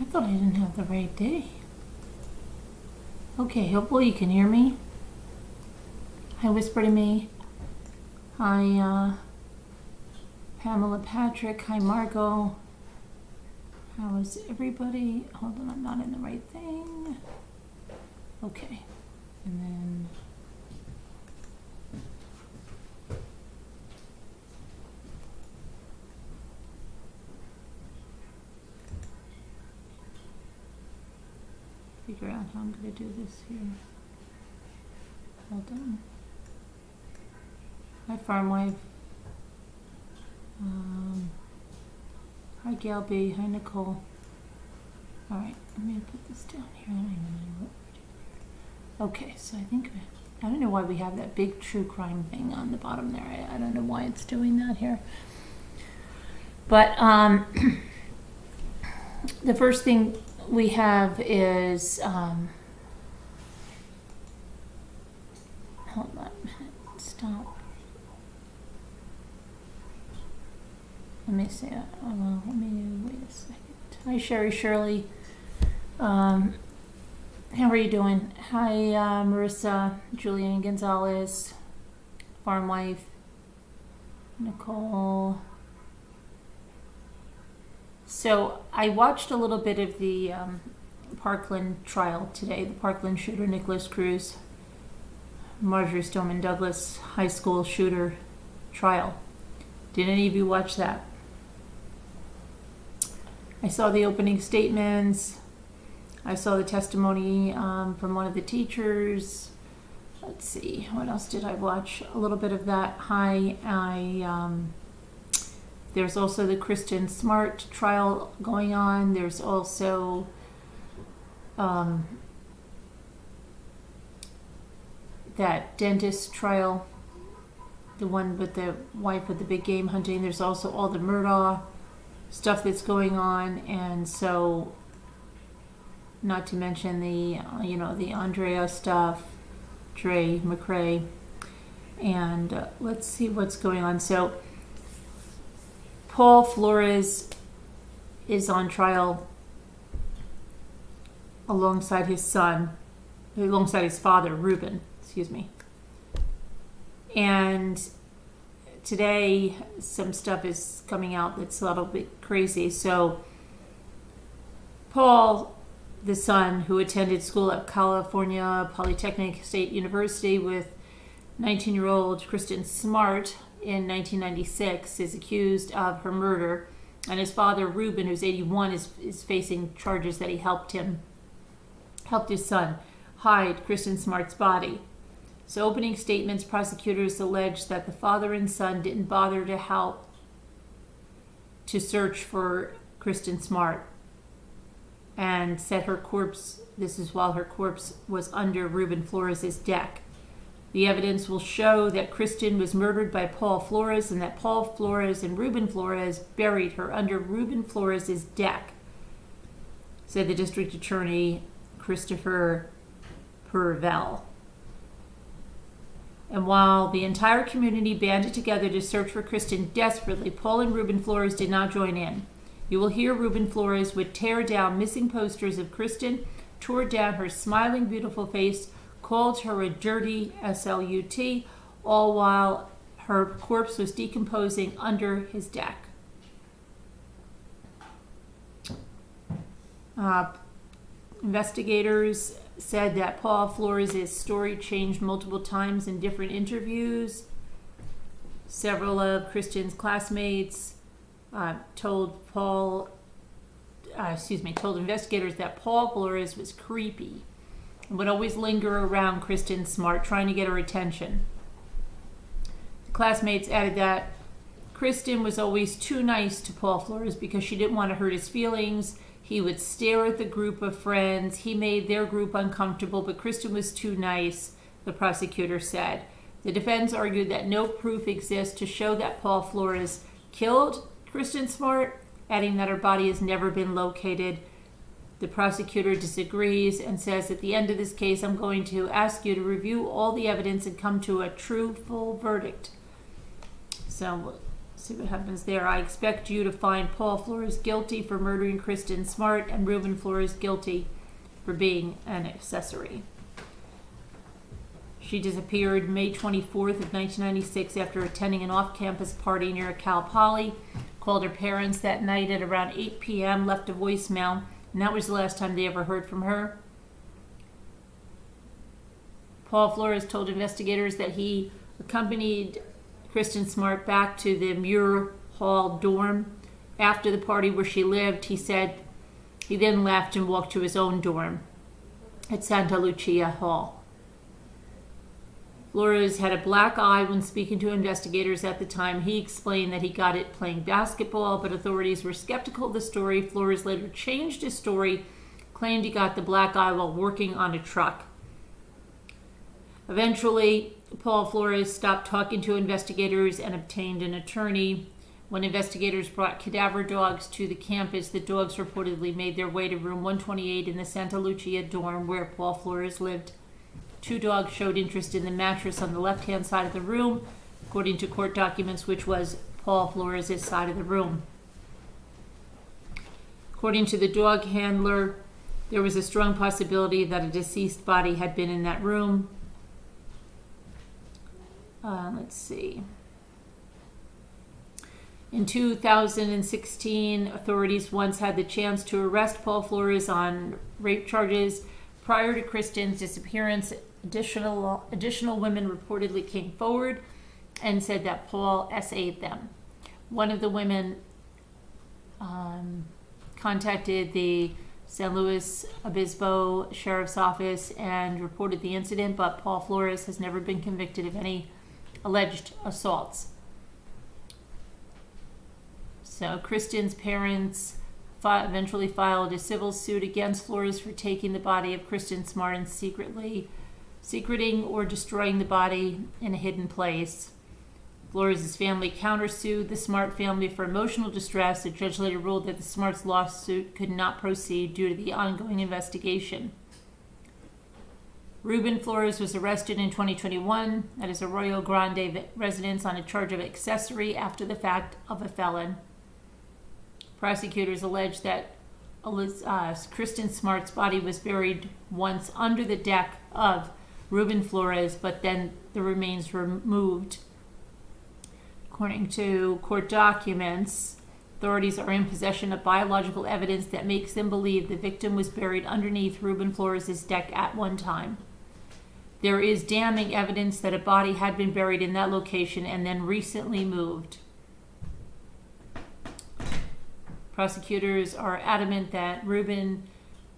thought I didn't have the right day. Okay, hopefully you can hear me. Hi, Whisper to Me. Hi, Pamela Patrick. Hi, Margot. How is everybody? Hold on, I'm not in the right thing. Okay, and then... figure out how I'm going to do this here. Hold on. Hi, Farm Wife. Hi, Gail B. Hi, Nicole. All right, I'm going to put this down here. I don't even know what we're doing. Okay, so I don't know why we have that big true crime thing on the bottom there. I don't know why it's doing that here. But the first thing we have is, hold on, stop. Let me see, let me wait a second. Hi, Sherry Shirley. How are you doing? Hi, Marissa, Julian Gonzalez, Farm Wife, Nicole. So I watched a little bit of the Parkland trial today, the Parkland shooter, Nikolas Cruz, Marjorie Stoneman Douglas high school shooter trial. Did any of you watch that? I saw the opening statements. I saw the testimony from one of the teachers. Let's see, what else did I watch? A little bit of that. There's also the Kristin Smart trial going on. There's also that dentist trial, the one with the wife with the big game hunting. There's also all the Murdaugh stuff that's going on, and so not to mention the the Andrea stuff, Dre McCray, and let's see what's going on. So Paul Flores is on trial alongside his father, Ruben, and today some stuff is coming out that's a little bit crazy. So Paul, the son who attended school at California Polytechnic State University with 19-year-old Kristin Smart in 1996, is accused of her murder, and his father Ruben, who's 81, is facing charges that he helped his son hide Kristin Smart's body. So opening statements, prosecutors alleged that the father and son didn't bother to help to search for Kristin Smart, and said her corpse, this is while her corpse was under Ruben Flores' deck. The evidence will show that Kristin was murdered by Paul Flores, and that Paul Flores and Ruben Flores buried her under Ruben Flores' deck, said the district attorney Christopher Purvell. And while the entire community banded together to search for Kristin desperately, Paul and Ruben Flores did not join in. You will hear Ruben Flores would tear down missing posters of Kristin, tore down her smiling, beautiful face, called her a dirty slut, all while her corpse was decomposing under his deck. Investigators said that Paul Flores' story changed multiple times in different interviews. Several of Kristin's classmates told investigators that Paul Flores was creepy and would always linger around Kristin Smart, trying to get her attention. The classmates added that Kristin was always too nice to Paul Flores because she didn't want to hurt his feelings. He would stare at the group of friends. He made their group uncomfortable, but Kristin was too nice, the prosecutor said. The defense argued that no proof exists to show that Paul Flores killed Kristin Smart, adding that her body has never been located. The prosecutor disagrees and says, at the end of this case, I'm going to ask you to review all the evidence and come to a true, full verdict. So see what happens there. I expect you to find Paul Flores guilty for murdering Kristin Smart and Ruben Flores guilty for being an accessory. She disappeared May 24th of 1996 after attending an off-campus party near Cal Poly. Called her parents that night at around 8 p.m., left a voicemail, and that was the last time they ever heard from her. Paul Flores told investigators that he accompanied Kristin Smart back to the Muir Hall dorm after the party where she lived. He said he then left and walked to his own dorm at Santa Lucia Hall. Flores had a black eye when speaking to investigators at the time. He explained that he got it playing basketball, but authorities were skeptical of the story. Flores later changed his story, claimed he got the black eye while working on a truck. Eventually, Paul Flores stopped talking to investigators and obtained an attorney. When investigators brought cadaver dogs to the campus, the dogs reportedly made their way to room 128 in the Santa Lucia dorm where Paul Flores lived. 2 dogs showed interest in the mattress on the left-hand side of the room, according to court documents, which was Paul Flores' side of the room. According to the dog handler, there was a strong possibility that a deceased body had been in that room. Let's see. In 2016, authorities once had the chance to arrest Paul Flores on rape charges. Prior to Kristin's disappearance, additional women reportedly came forward and said that Paul SA'd them. One of the women contacted the San Luis Obispo Sheriff's Office and reported the incident, but Paul Flores has never been convicted of any alleged assaults. So Kristin's parents eventually filed a civil suit against Flores for taking the body of Kristin Smart and secreting or destroying the body in a hidden place. Flores' family countersued the Smart family for emotional distress. The judge later ruled that the Smart's lawsuit could not proceed due to the ongoing investigation. Ruben Flores was arrested in 2021 at his Arroyo Grande residence on a charge of accessory after the fact of a felon. Prosecutors allege that Kristin Smart's body was buried once under the deck of Ruben Flores, but then the remains were moved. According to court documents, authorities are in possession of biological evidence that makes them believe the victim was buried underneath Ruben Flores' deck at one time. There is damning evidence that a body had been buried in that location and then recently moved. Prosecutors are adamant that Ruben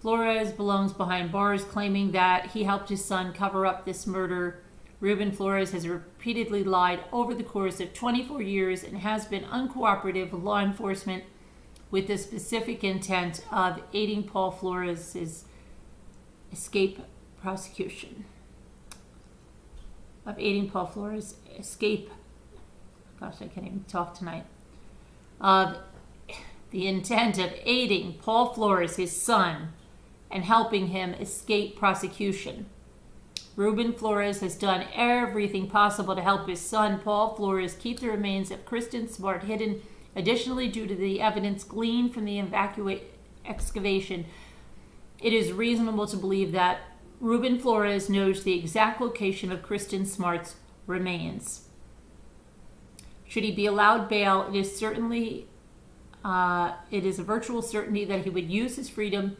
Flores belongs behind bars, claiming that he helped his son cover up this murder. Ruben Flores has repeatedly lied over the course of 24 years and has been uncooperative with law enforcement with the specific intent of aiding Paul Flores' escape prosecution. Gosh, I can't even talk tonight. Of the intent of aiding Paul Flores, his son, and helping him escape prosecution. Ruben Flores has done everything possible to help his son, Paul Flores, keep the remains of Kristin Smart hidden. Additionally, due to the evidence gleaned from the excavation, it is reasonable to believe that Ruben Flores knows the exact location of Kristin Smart's remains. Should he be allowed bail, it is a virtual certainty that he would use his freedom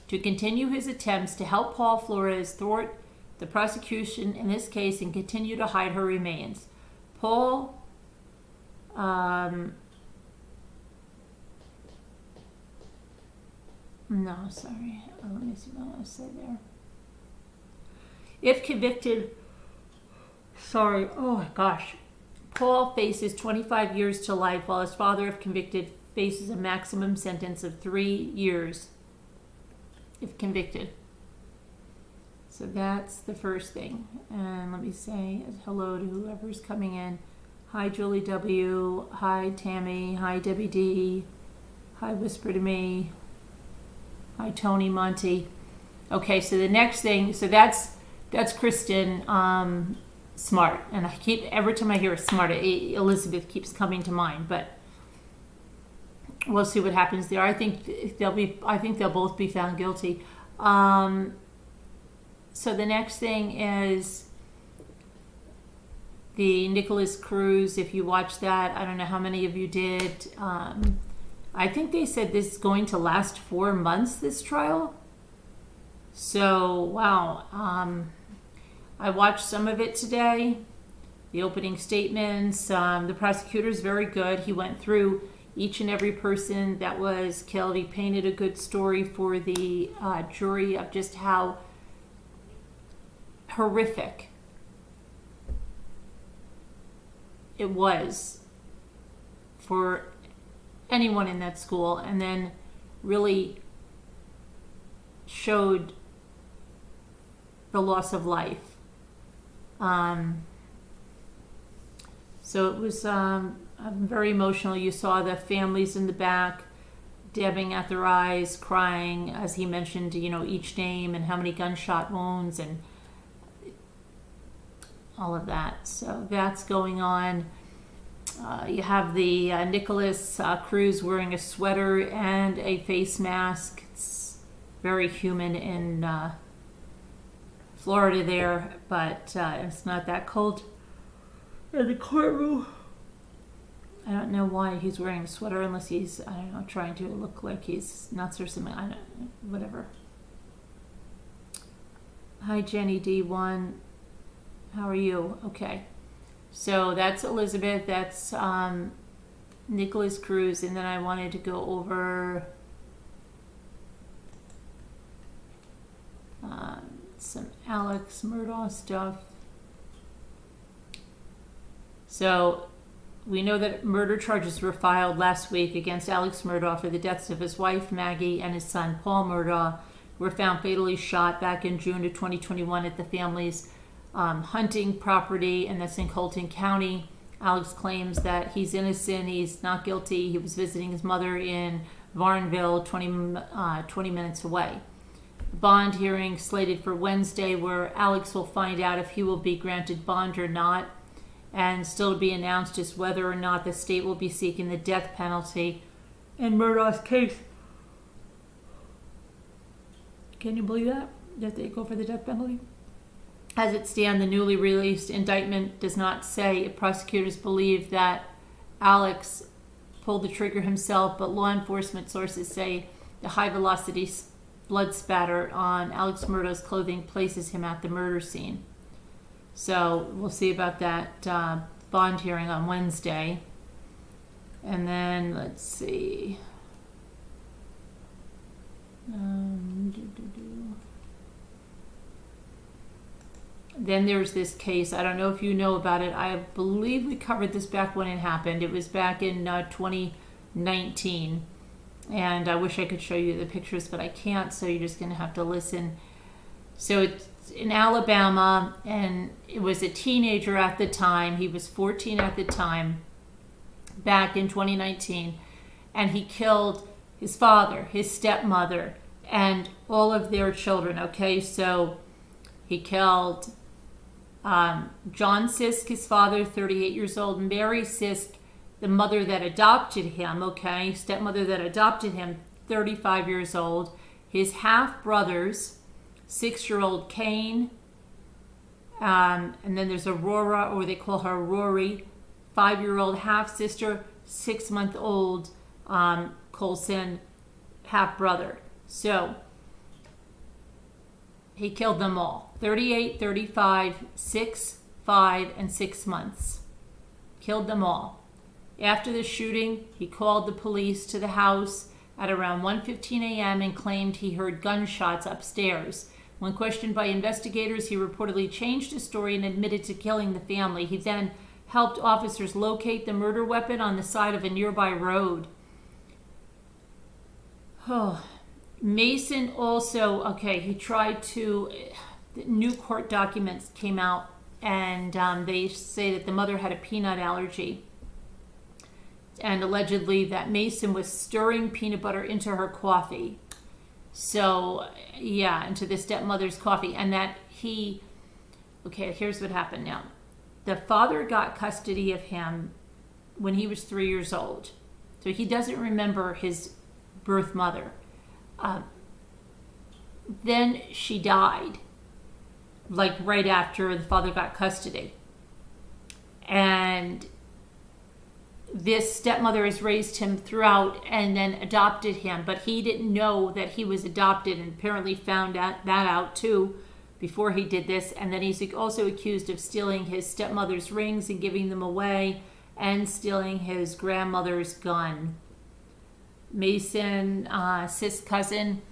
to continue his attempts to help Paul Flores thwart the prosecution in this case and continue to hide her remains. Paul let me see what I said there. If convicted, Paul faces 25 years to life, while his father, if convicted, faces a maximum sentence of 3 years, if convicted. So that's the first thing. And let me say hello to whoever's coming in. Hi, Julie W. Hi, Tammy. Hi, Debbie D. Hi, Whisper to Me. Hi, Tony Monty. Okay, so the next thing, so that's Kristin Smart, and every time I hear Smart, Elizabeth keeps coming to mind, but we'll see what happens there. I think they'll both be found guilty. So the next thing is the Nikolas Cruz. If you watched that, I don't know how many of you did. I think they said this is going to last 4 months, this trial. So, wow. I watched some of it today, the opening statements. The prosecutor's very good. He went through each and every person that was killed. He painted a good story for the jury of just how horrific it was for anyone in that school, and then really showed the loss of life. So it was very emotional. You saw the families in the back dabbing at their eyes, crying as he mentioned, each name and how many gunshot wounds and all of that. So that's going on. You have the Nikolas Cruz wearing a sweater and a face mask. It's very humid in Florida there, but it's not that cold in the courtroom. I don't know why he's wearing a sweater unless he's, I don't know, trying to look like he's nuts or something. I don't know, whatever. Hi, Jenny D1. How are you? Okay. So that's Elizabeth. That's Nikolas Cruz. And then I wanted to go over some Alex Murdaugh stuff. So we know that murder charges were filed last week against Alex Murdaugh for the deaths of his wife, Maggie, and his son, Paul Murdaugh, who were found fatally shot back in June of 2021 at the family's hunting property, and that's in Colton County. Alex claims that he's innocent, he's not guilty. He was visiting his mother in Varnville, 20 minutes away. Bond hearing slated for Wednesday, where Alex will find out if he will be granted bond or not, and still to be announced is whether or not the state will be seeking the death penalty in Murdaugh's case. Can you believe that they go for the death penalty? As it stands, the newly released indictment does not say if prosecutors believe that Alex pulled the trigger himself, but law enforcement sources say the high-velocity blood spatter on Alex Murdaugh's clothing places him at the murder scene. So we'll see about that bond hearing on Wednesday. And then let's see. Then there's this case. I don't know if you know about it. I believe we covered this back when it happened. It was back in 2019. And I wish I could show you the pictures, but I can't, so you're just going to have to listen. So it's in Alabama, and it was a teenager at the time. He was 14 at the time, back in 2019. And he killed his father, his stepmother, and all of their children, okay? So he killed John Sisk, his father, 38 years old, Mary Sisk, the mother that adopted him, okay, stepmother that adopted him, 35 years old, his half-brothers, 6-year-old Kane, and then there's Aurora, or they call her Rory, 5-year-old half-sister, 6-month-old Colson, half-brother. So he killed them all, 38, 35, 6, 5, and 6 months. Killed them all. After the shooting, he called the police to the house at around 1:15 a.m. and claimed he heard gunshots upstairs. When questioned by investigators, he reportedly changed his story and admitted to killing the family. He then helped officers locate the murder weapon on the side of a nearby road. Oh, Mason also, okay, he tried to, new court documents came out, and they say that the mother had a peanut allergy. And allegedly that Mason was stirring peanut butter into her coffee. So, yeah, into the stepmother's coffee. And that he, okay, here's what happened now. The father got custody of him when he was 3 years old. So he doesn't remember his birth mother. Then she died, like right after the father got custody. And this stepmother has raised him throughout and then adopted him, but he didn't know that he was adopted, and apparently found that out too before he did this. And then he's also accused of stealing his stepmother's rings and giving them away, and stealing his grandmother's gun. Mason, Sisk's cousin,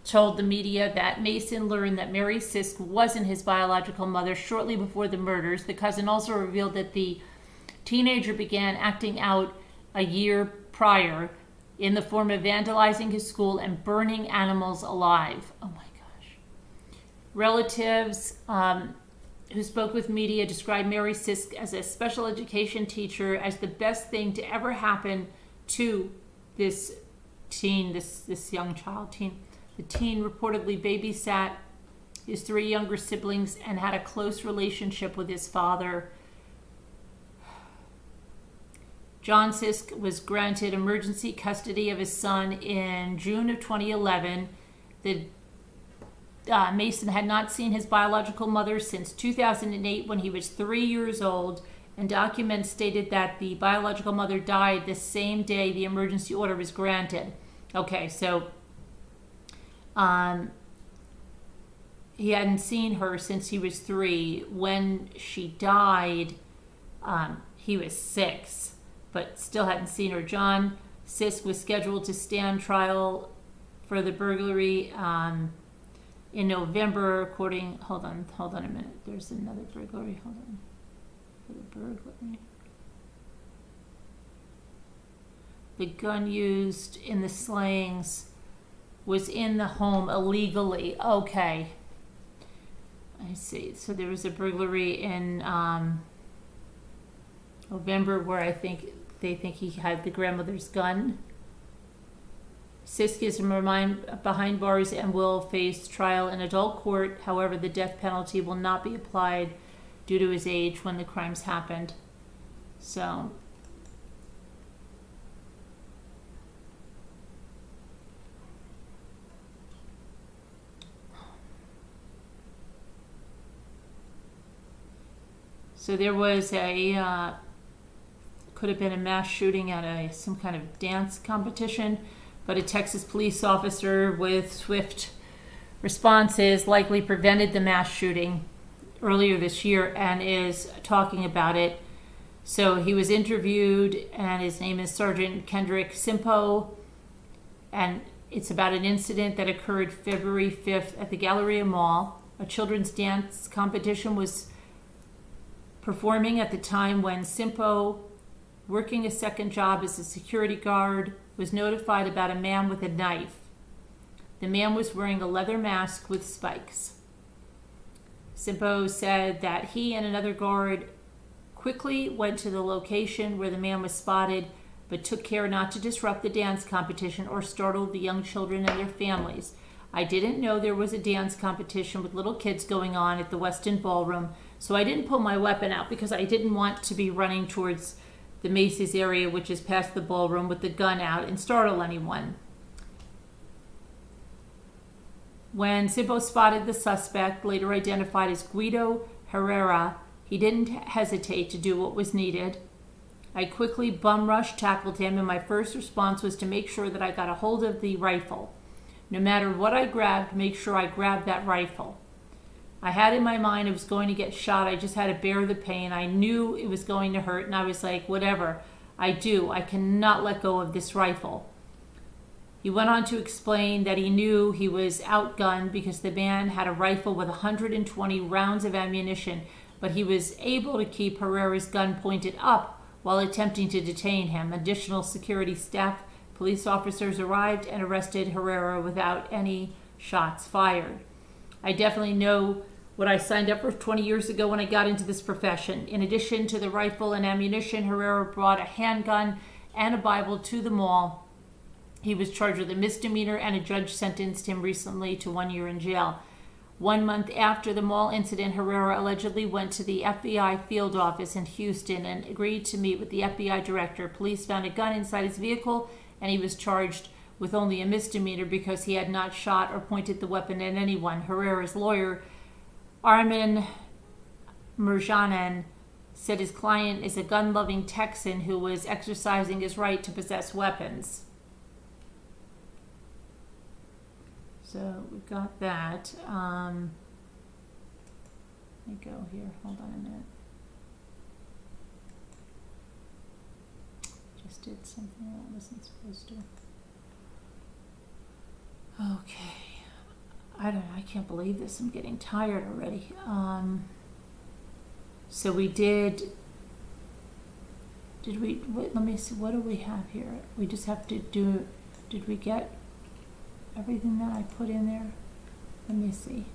told the media that Mason learned that Mary Sisk wasn't his biological mother shortly before the murders. The cousin also revealed that the teenager began acting out a year prior in the form of vandalizing his school and burning animals alive. Oh my gosh. Relatives who spoke with media described Mary Sisk as a special education teacher as the best thing to ever happen to this teen, this young child teen. The teen reportedly babysat his 3 younger siblings and had a close relationship with his father. John Sisk was granted emergency custody of his son in June of 2011. Mason had not seen his biological mother since 2008 when he was 3 years old, and documents stated that the biological mother died the same day the emergency order was granted. Okay, so he hadn't seen her since he was 3. When she died, he was 6. But still hadn't seen her. John Sisk was scheduled to stand trial for the burglary in November, according... Hold on a minute. There's another burglary. Hold on. For the burglary. The gun used in the slayings was in the home illegally. Okay. I see. So there was a burglary in November where they think he had the grandmother's gun. Sisk is behind bars and will face trial in adult court. However, the death penalty will not be applied due to his age when the crimes happened. So there was could have been a mass shooting at some kind of dance competition, but a Texas police officer with swift responses likely prevented the mass shooting earlier this year and is talking about it. So he was interviewed, and his name is Sergeant Kendrick Simpo, and it's about an incident that occurred February 5th at the Galleria Mall. A children's dance competition was performing at the time when Simpo, working a second job as a security guard, was notified about a man with a knife. The man was wearing a leather mask with spikes. Simpo said that he and another guard quickly went to the location where the man was spotted, but took care not to disrupt the dance competition or startle the young children and their families. I didn't know there was a dance competition with little kids going on at the Westin Ballroom, so I didn't pull my weapon out because I didn't want to be running towards the Macy's area, which is past the ballroom, with the gun out and startle anyone. When Simpo spotted the suspect, later identified as Guido Herrera, he didn't hesitate to do what was needed. I quickly bum rush tackled him, and my first response was to make sure that I got a hold of the rifle. No matter what I grabbed, make sure I grabbed that rifle. I had in my mind I was going to get shot. I just had to bear the pain. I knew it was going to hurt, and I was like, whatever I do, I cannot let go of this rifle. He went on to explain that he knew he was outgunned because the man had a rifle with 120 rounds of ammunition, but he was able to keep Herrera's gun pointed up while attempting to detain him. Additional security staff, police officers arrived and arrested Herrera without any shots fired. I definitely know what I signed up for 20 years ago when I got into this profession. In addition to the rifle and ammunition, Herrera brought a handgun and a Bible to the mall. He was charged with a misdemeanor, and a judge sentenced him recently to 1 year in jail. 1 month after the mall incident, Herrera allegedly went to the FBI field office in Houston and agreed to meet with the FBI director. Police found a gun inside his vehicle, and he was charged with only a misdemeanor because he had not shot or pointed the weapon at anyone. Herrera's lawyer, Armin Murdaugh, said his client is a gun-loving Texan who was exercising his right to possess weapons. So we've got that. Let me go here. Hold on a minute. Just did something I wasn't supposed to. Okay. I can't believe this. I'm getting tired already. So we did we, wait, let me see, what do we have here? We just have to do, did we get everything that I put in there? Let me see.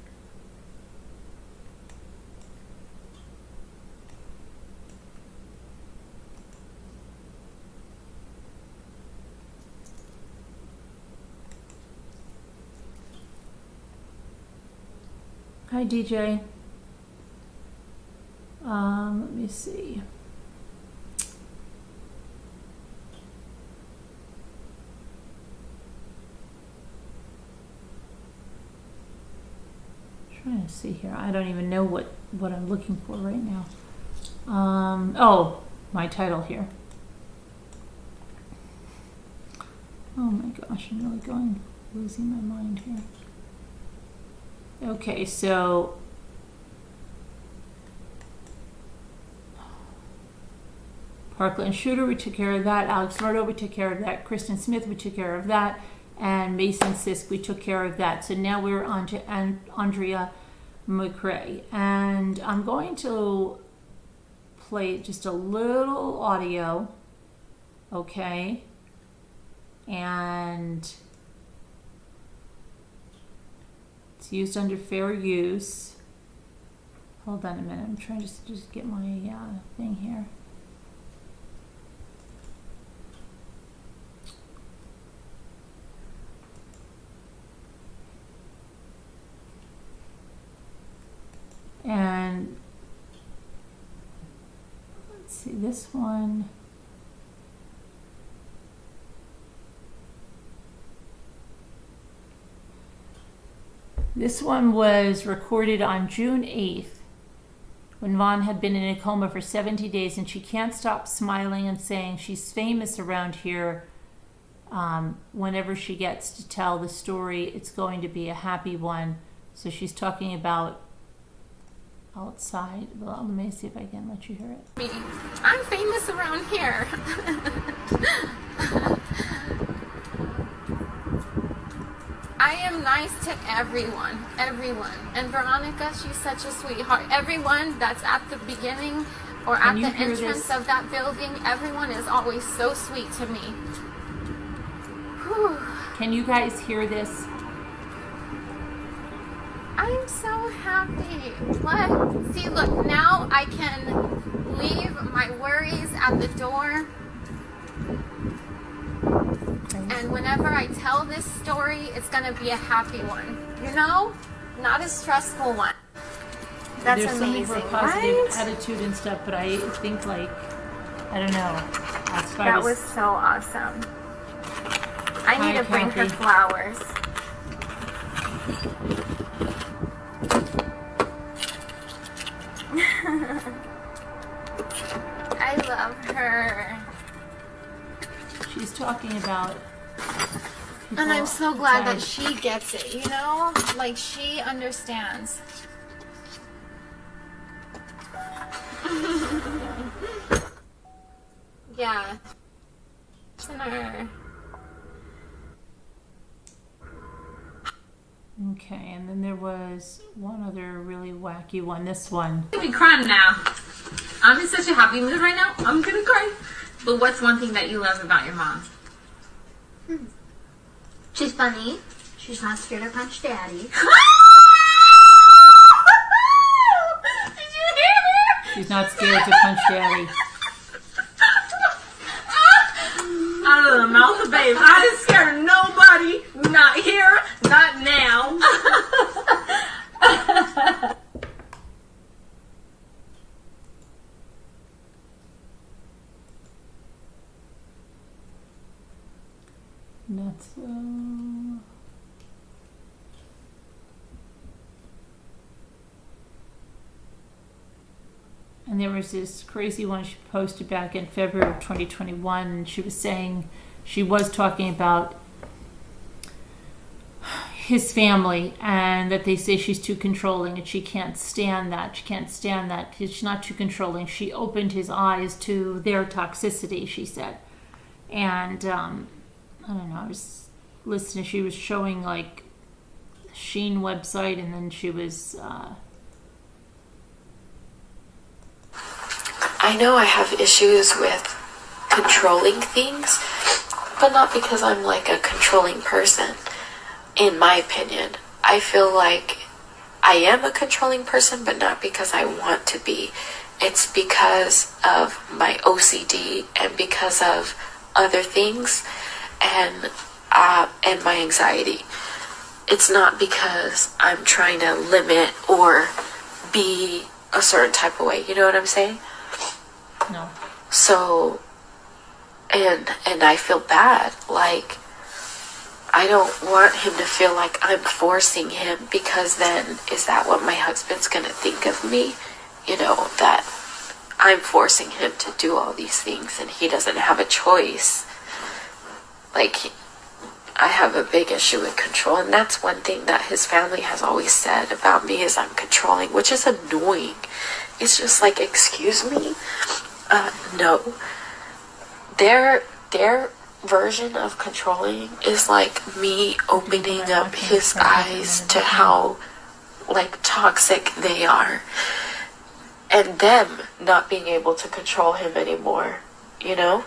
Hi, DJ. Let me see. Trying to see here. I don't even know what I'm looking for right now. Oh, my title here. Oh my gosh, I'm really losing my mind here. Okay, so Parkland shooter, we took care of that. Alex Murdaugh, we took care of that. Kristin Smart, we took care of that. And Mason Sisk, we took care of that. So now we're on to Andrea McCray. And I'm going to play just a little audio, okay? And it's used under fair use. Hold on a minute. I'm trying to just get my thing here. And let's see, this one. This one was recorded on June 8th when Vaughn had been in a coma for 70 days, and she can't stop smiling and saying she's famous around here. Whenever she gets to tell the story, it's going to be a happy one. So she's talking about outside. Well, let me see if I can let you hear it. I'm famous around here. I am nice to everyone. And Veronica, she's such a sweetheart. Everyone that's at the beginning or at the entrance of that building, everyone is always so sweet to me. Whew. Can you guys hear this? I'm so happy. What? See, look, now I can leave my worries at the door. And whenever I tell this story, it's going to be a happy one. You know? Not a stressful one. That's There's amazing, something for positive right? attitude and stuff, but I think, like, I don't know. That was so awesome. I need to bring her flowers. I love her. She's talking about and I'm so glad that she gets it, you know? Like, she understands. Yeah. Okay, and then there was one other really wacky one. This one. We crying now. I'm in such a happy mood right now. I'm gonna cry. But what's one thing that you love about your mom? She's funny. She's not scared to punch daddy. Did you hear her? She's not scared to punch daddy. Out of the mouth of babe. I didn't scare nobody. Not here. Not now. That's and there was this crazy one she posted back in February of 2021. And she was saying, she was talking about his family and that they say she's too controlling and she can't stand that. She can't stand that. She's not too controlling. She opened his eyes to their toxicity, she said. And I don't know, I was listening. She was showing like the Sheen website, and then she was I know I have issues with controlling things, but not because I'm like a controlling person. In my opinion, I feel like I am a controlling person, but not because I want to be. It's because of my OCD and because of other things and my anxiety. It's not because I'm trying to limit or be a certain type of way. You know what I'm saying? no. So, and I feel bad. Like, I don't want him to feel like I'm forcing him, because then is that what my husband's gonna think of me? You know, that I'm forcing him to do all these things and he doesn't have a choice. Like, I have a big issue with control, and that's one thing that his family has always said about me, is I'm controlling, which is annoying. It's just like, excuse me? No. Their version of controlling is like me opening up his eyes to how like toxic they are, and them not being able to control him anymore, you know?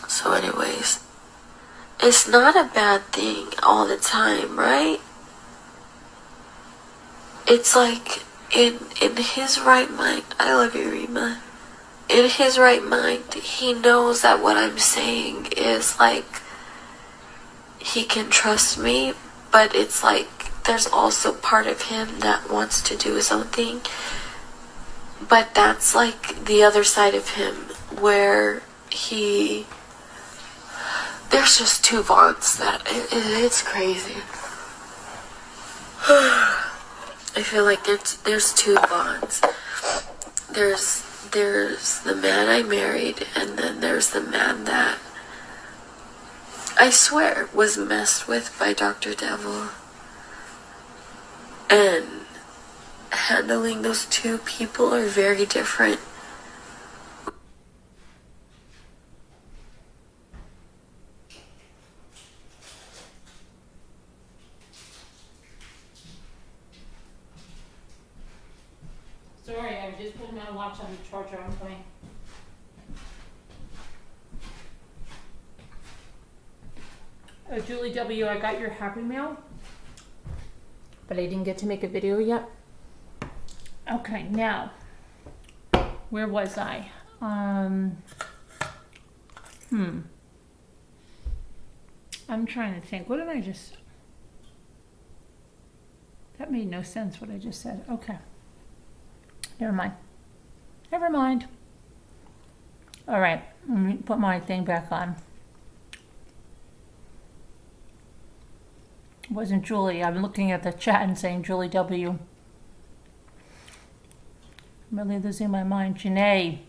So anyways, it's not a bad thing all the time, right? It's like in his right mind, I love you, Rima. In his right mind, he knows that what I'm saying is like, he can trust me, but it's like there's also part of him that wants to do his own thing. But that's like the other side of him, where there's just two Vaughns that it's crazy. I feel like there's two Vaughns. There's the man I married, and then there's the man that I swear was messed with by Dr. Devil. And handling those two people are very different. Sorry, I was just putting my watch on the charger. I'm coming. Julie W., I got your Happy Mail, but I didn't get to make a video yet. Okay, now, where was I? I'm trying to think. What did I just... That made no sense, what I just said. Okay. Never mind. All right, let me put my thing back on. It wasn't Julie. I'm looking at the chat and saying Julie W. I'm really losing my mind. Janae.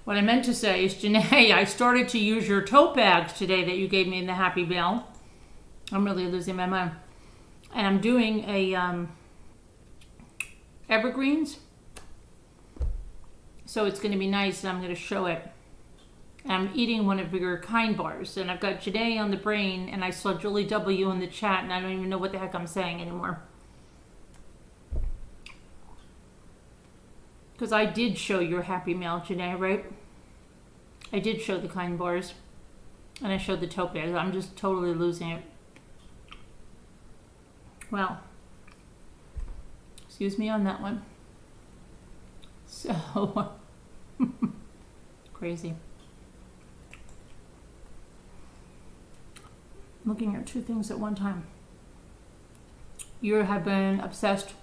What I meant to say is, Janae, I started to use your tote bags today that you gave me in the Happy Mail. I'm really losing my mind. And I'm doing a evergreens. So it's going to be nice, and I'm going to show it. I'm eating one of your Kind bars, and I've got Janae on the brain, and I saw Julie W. in the chat, and I don't even know what the heck I'm saying anymore. Because I did show your Happy Mail, Janae, right? I did show the Kind bars, and I showed the tote bags. I'm just totally losing it. Well, excuse me on that one. So, crazy. Looking at two things at one time. You have been obsessed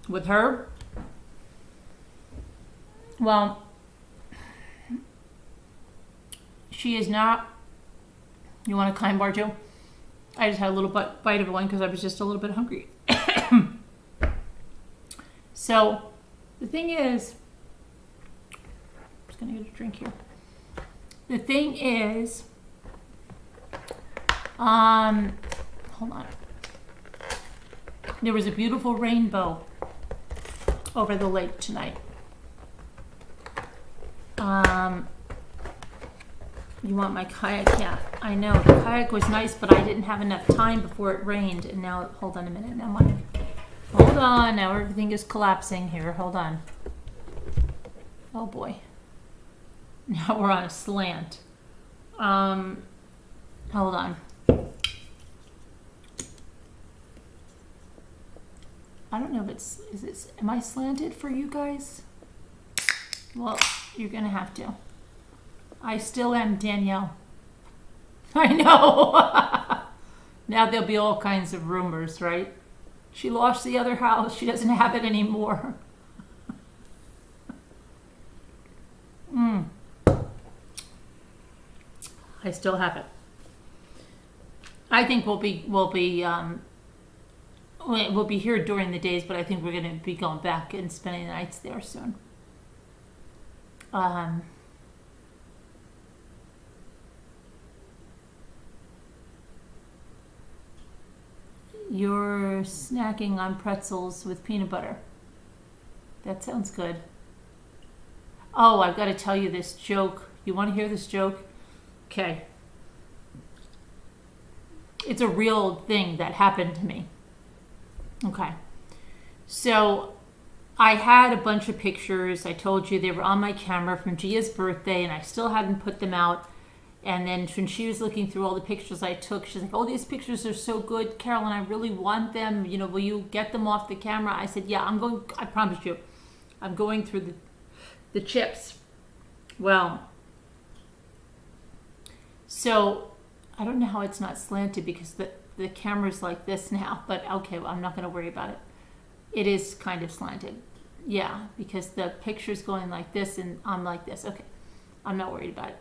with her. Well, she is not You want a kind bar too? I just had a little bite of one because I was just a little bit hungry. So the thing is, I'm just going to get a drink here. The thing is, hold on. There was a beautiful rainbow over the lake tonight. You want my kayak? Yeah, I know. The kayak was nice, but I didn't have enough time before it rained. And now, hold on a minute. Hold on. Now everything is collapsing here. Hold on. Oh boy. Now we're on a slant. Hold on. I don't know if am I slanted for you guys? Well, you're going to have to. I still am Danielle. I know. Now there'll be all kinds of rumors, right? She lost the other house. She doesn't have it anymore. I still have it. I think we'll be here during the days, but I think we're going to be going back and spending the nights there soon. You're snacking on pretzels with peanut butter. That sounds good. Oh, I've got to tell you this joke. You want to hear this joke? Okay. It's a real thing that happened to me. Okay. So I had a bunch of pictures. I told you they were on my camera from Gia's birthday, and I still hadn't put them out. And then when she was looking through all the pictures I took, she's like, oh, these pictures are so good, Carolyn, I really want them. You know, will you get them off the camera? I said, yeah, I promise you, I'm going through the chips. Well, so I don't know how it's not slanted because the camera's like this now, but okay, well, I'm not going to worry about it. It is kind of slanted. Yeah, because the picture's going like this and I'm like this. Okay, I'm not worried about it.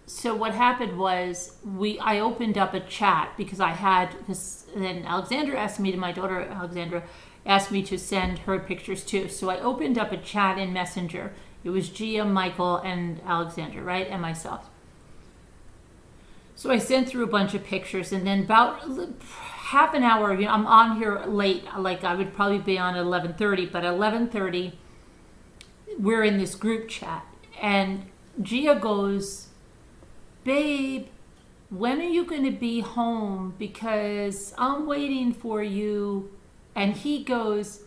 So what happened was I opened up a chat because I had this, then Alexandra asked me, my daughter Alexandra asked me to send her pictures too. So I opened up a chat in Messenger. It was Gia, Michael, and Alexandra, right? And myself. So I sent through a bunch of pictures, and then about half an hour, you know, I'm on here late, like I would probably be on at 11:30, but at 11:30, we're in this group chat. And Gia goes, babe, when are you going to be home? Because I'm waiting for you. And he goes,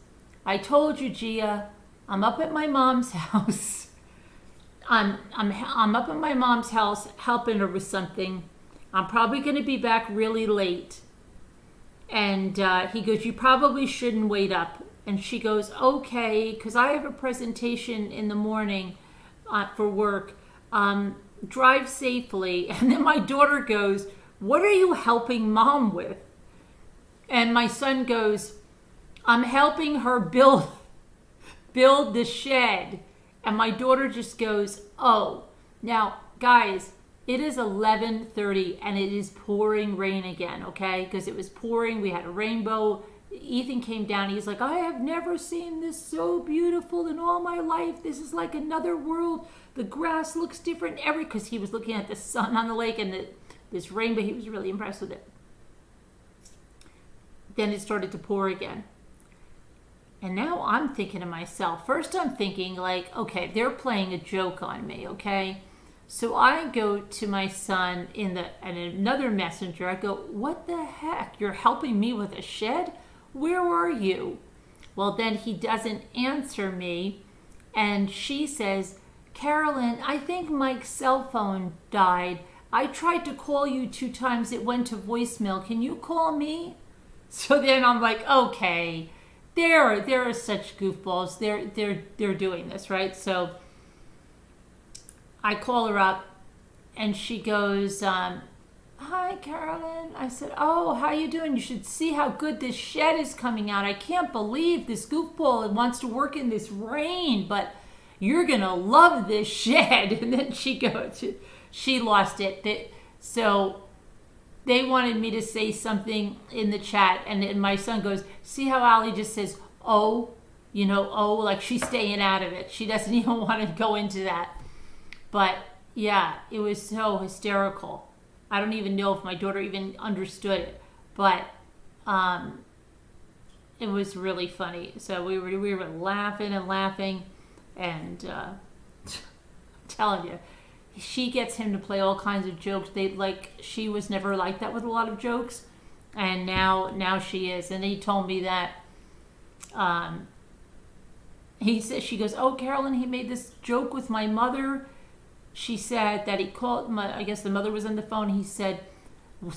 I told you, Gia, I'm up at my mom's house. I'm up at my mom's house helping her with something. I'm probably going to be back really late. And he goes, you probably shouldn't wait up. And she goes, okay, because I have a presentation in the morning for work. Drive safely. And then my daughter goes, what are you helping mom with? And my son goes, I'm helping her build the shed. And my daughter just goes, oh. Now, guys, it is 11:30 and it is pouring rain again, okay? Because it was pouring. We had a rainbow. Ethan came down. He's like, I have never seen this so beautiful in all my life. This is like another world. The grass looks different because he was looking at the sun on the lake and this rainbow. He was really impressed with it. Then it started to pour again. And now I'm thinking to myself, first I'm thinking like, okay, they're playing a joke on me, okay? So I go to my son in another messenger. I go, what the heck? You're helping me with a shed? Where are you? Well, then he doesn't answer me. And she says, Carolyn, I think Mike's cell phone died. I tried to call you 2 times. It went to voicemail. Can you call me? So then I'm like, okay, there are such goofballs. They're doing this, right? So I call her up and she goes, hi, Carolyn. I said, oh, how you doing? You should see how good this shed is coming out. I can't believe this goofball wants to work in this rain. But, you're gonna love this shed. And then she lost it. So they wanted me to say something in the chat, and then my son goes, see how Allie just says, oh, like she's staying out of it. She doesn't even want to go into that. But yeah, it was so hysterical. I don't even know if my daughter even understood it, but it was really funny. So we were laughing, and I'm telling you, she gets him to play all kinds of jokes. She was never like that with a lot of jokes, and now she is. And he told me that she goes, oh, Carolyn, he made this joke with my mother. She said that he called, I guess the mother was on the phone. He said,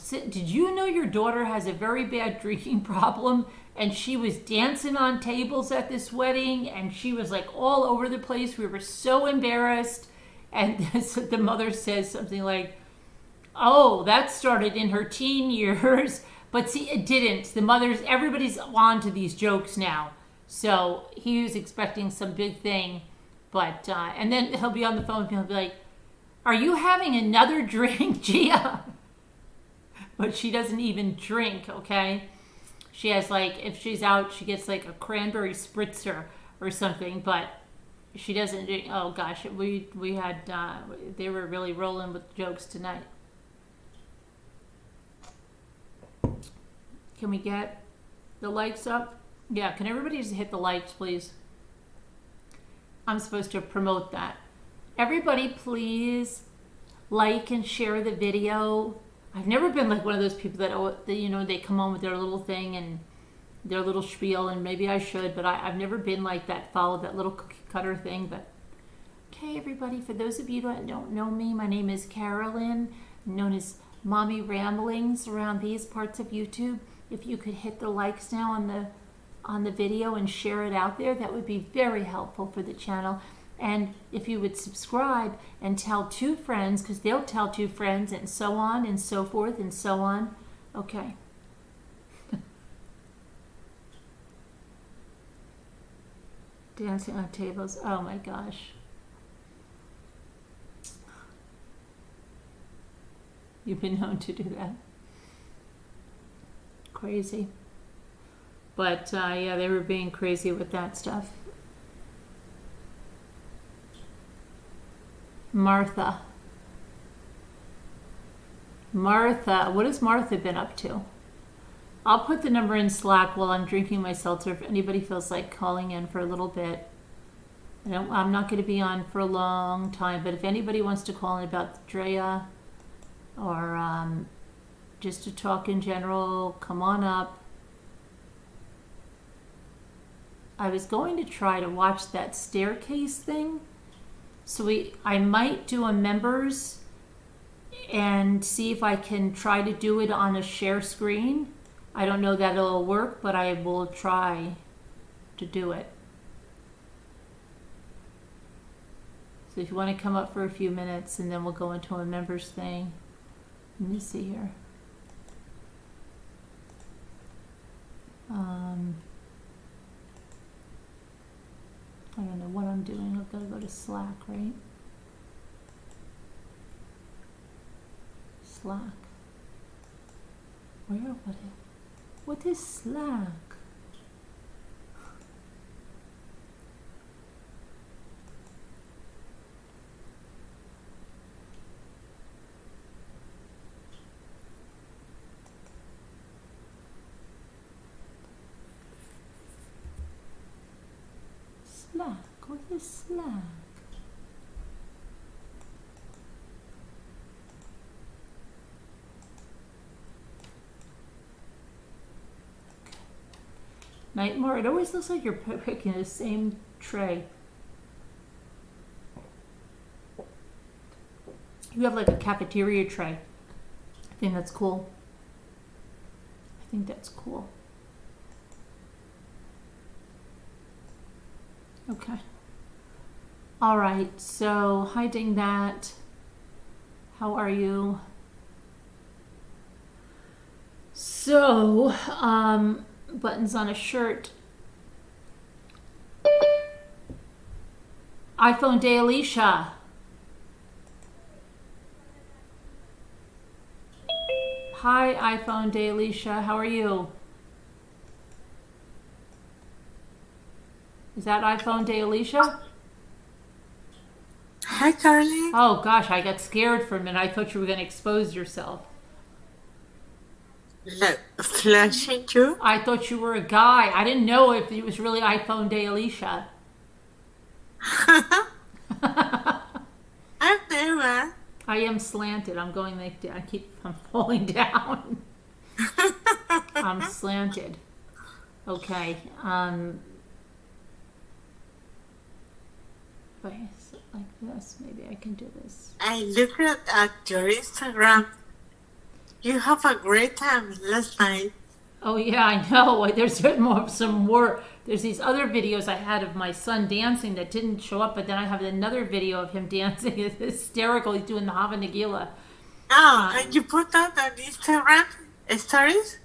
did you know your daughter has a very bad drinking problem? And she was dancing on tables at this wedding, and she was like all over the place. We were so embarrassed. And the mother says something like, oh, that started in her teen years. But see, it didn't. Everybody's on to these jokes now. So he was expecting some big thing. But, and then he'll be on the phone and he'll be like, are you having another drink, Gia? But she doesn't even drink, okay? She has if she's out, she gets a cranberry spritzer or something, but she doesn't drink. Oh gosh, we had, they were really rolling with jokes tonight. Can we get the likes up? Yeah, can everybody just hit the likes, please? I'm supposed to promote that. Everybody, please like and share the video. I've never been one of those people that they come on with their little thing and their little spiel, and maybe I should, but I've never been like that, follow that little cookie cutter thing. But okay, everybody, for those of you that don't know me, my name is Carolyn, known as Mommy Ramblings around these parts of YouTube. If you could hit the likes now on the video and share it out there, that would be very helpful for the channel. And if you would subscribe and tell 2 friends, because they'll tell 2 friends, and so on and so forth and so on. Okay. Dancing on tables. Oh my gosh. You've been known to do that. Crazy. But yeah, they were being crazy with that stuff. Martha, what has Martha been up to? I'll put the number in Slack while I'm drinking my seltzer if anybody feels like calling in for a little bit. I'm not going to be on for a long time, but if anybody wants to call in about Drea or just to talk in general, come on up. I was going to try to watch that staircase thing. So I might do a members and see if I can try to do it on a share screen. I don't know that it'll work, but I will try to do it. So if you want to come up for a few minutes, and then we'll go into a members thing. Let me see here. I don't know what I'm doing. I've got to go to Slack, right? Slack. Where? What is Slack? What is Slack? Nightmare, it always looks like you're picking the same tray. You have a cafeteria tray. I think that's cool. Okay. All right, so hiding that. How are you? So, buttons on a shirt. iPhone Day Alicia. Hi, iPhone Day Alicia. How are you? Is that iPhone Day Alicia? Hi, Carly. Oh gosh, I got scared for a minute. I thought you were going to expose yourself. Flashing you? I thought you were a guy. I didn't know if it was really iPhone Day Alicia. I'm never. I am slanted. I'm going like I'm falling down. I'm slanted. Okay. If I sit like this, maybe I can do this. I looked at your Instagram. You have a great time last night. Oh yeah, I know. There's some more. There's these other videos I had of my son dancing that didn't show up, but then I have another video of him dancing. It's hysterical. He's doing the Hava Nagila. Oh, and you put that on Instagram stories?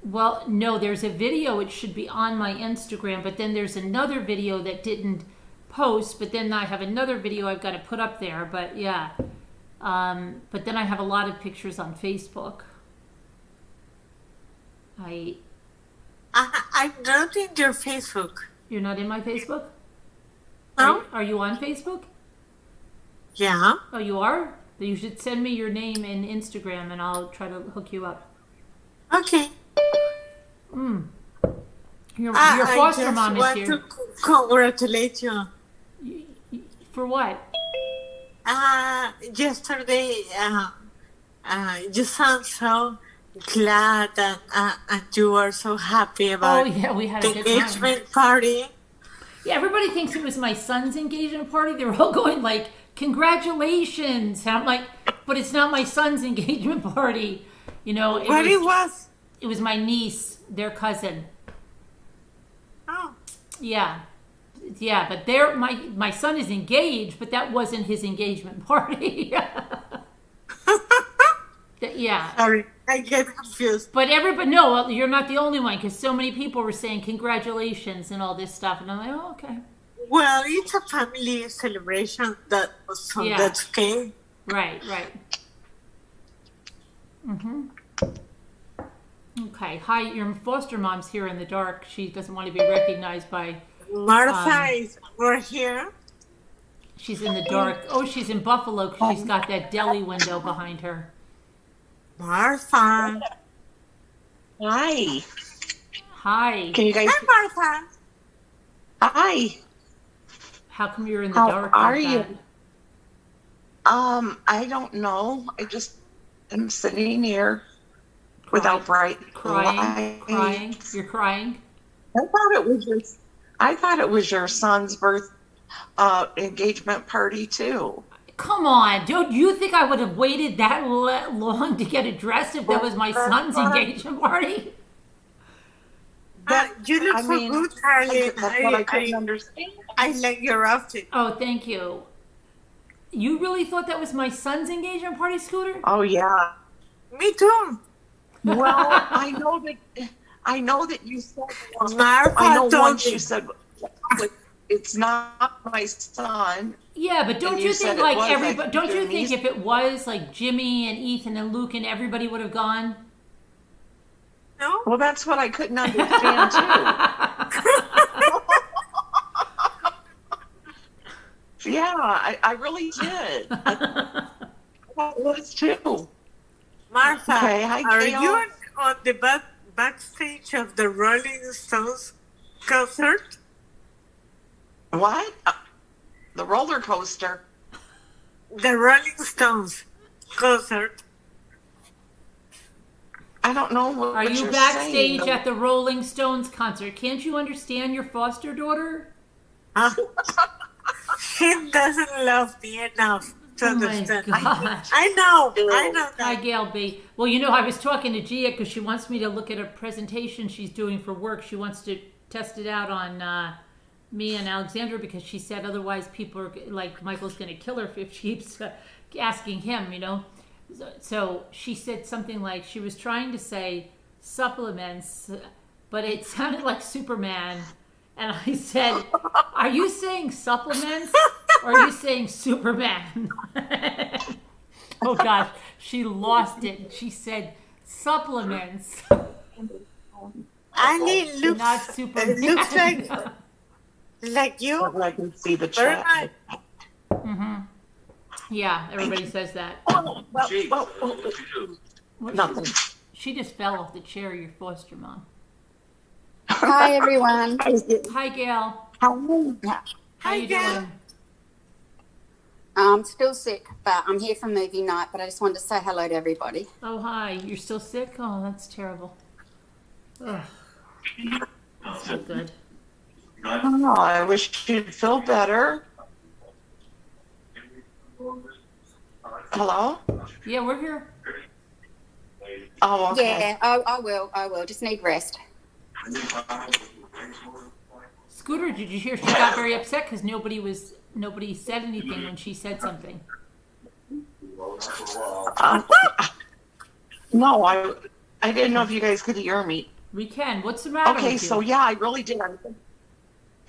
Well, no, there's a video. It should be on my Instagram, but then there's another video that didn't post. But then I have another video I've got to put up there. But yeah, but then I have a lot of pictures on Facebook. I'm not in your Facebook. You're not in my Facebook? No. Are you on Facebook? Yeah. Oh, you are? Then you should send me your name and Instagram, and I'll try to hook you up. Okay. Your foster mom is here. I just want to congratulate you. For what? Yesterday, you sound so glad and you were so happy about we had the a good time. engagement party. Yeah, everybody thinks it was my son's engagement party. They were all going like, congratulations. And I'm like, but it's not my son's engagement party. You know, it was my niece, their cousin. Oh. Yeah, but my son is engaged, but that wasn't his engagement party. Yeah. Sorry, I get confused. But no, you're not the only one, because so many people were saying congratulations and all this stuff, and I'm like, oh, okay. Well, it's a family celebration. That's okay. Right. Okay. Hi, your foster mom's here in the dark. She doesn't want to be recognized by... Martha is over here. She's in the dark. Oh, she's in Buffalo because she's got that deli window behind her. Martha. Hi. Can you guys? Hi, Martha. Hi. How come you're in the How dark? are like you? that? I don't know. I just am sitting here without bright Crying. lights. You're crying. I thought it was your son's engagement party too. Come on, dude. You think I would have waited that long to get dressed if that was my son's engagement party? But you look so good, Carly. That's what I couldn't understand. I like your outfit. Oh, thank you. You really thought that was my son's engagement party, Scooter? Oh yeah. Me too. Well, I know that you said. Martha I know told once me. you said it's not my son. Yeah, but don't And you you said think it like was, everybody? like, Don't you your think niece? if it was like Jimmy and Ethan and Luke and everybody would have gone? No? Well, that's what I couldn't understand too. Yeah, I really did. I was too. Martha, Okay, hi, are Gail. you on the backstage of the Rolling Stones concert? What? The roller coaster. The Rolling Stones concert. I don't know what Are you you're backstage saying. at the Rolling Stones concert? Can't you understand your foster daughter? She doesn't love me enough to Oh my understand. gosh. I know Hi, that. Gail B. Well, you know, I was talking to Gia because she wants me to look at a presentation she's doing for work. She wants to test it out on me and Alexandra because she said otherwise people are like, Michael's going to kill her if she keeps asking him, you know. So she said something like she was trying to say supplements, but it sounded like Superman. And I said, are you saying supplements or are you saying Superman? Oh gosh, she lost it. She said supplements. And it looks, Not Superman. it looks like you. I can see the Very chat. Mm-hmm. Yeah, everybody says that. Nothing. She just fell off the chair, your foster mom. Hi, everyone. Hi, Gail. How are you? How you doing? I'm still sick, but I'm here for movie night, but I just wanted to say hello to everybody. Oh, hi. You're still sick? Oh, that's terrible. Ugh. That's not good. Oh, I wish you'd feel better. Hello? Yeah, we're here. Oh, okay. Yeah, I will. Just need rest. Scooter, did you hear she got very upset because nobody said anything when she said something? No, I didn't know if you guys could hear me. We can. What's the matter Okay, with you? so yeah, I really did.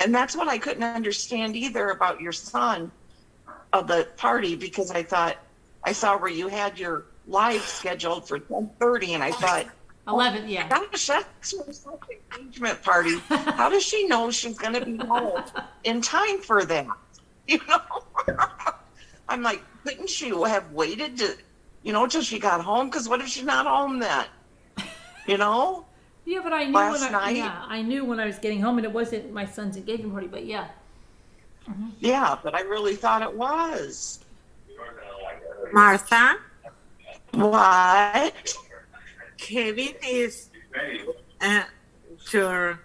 And that's what I couldn't understand either about your son of the party, because I thought I saw where you had your live scheduled for 10:30, and I thought 11, yeah. gosh, that's my son's engagement party. How does she know she's going to be home in time for that? You know, I'm like, couldn't she have waited to, till she got home? Because what if she's not home then? You know? Yeah, but I knew I knew when I was getting home, and it wasn't my son's engagement party, but yeah. Mm-hmm. Yeah, but I really thought it was. Martha, What? Kevin is your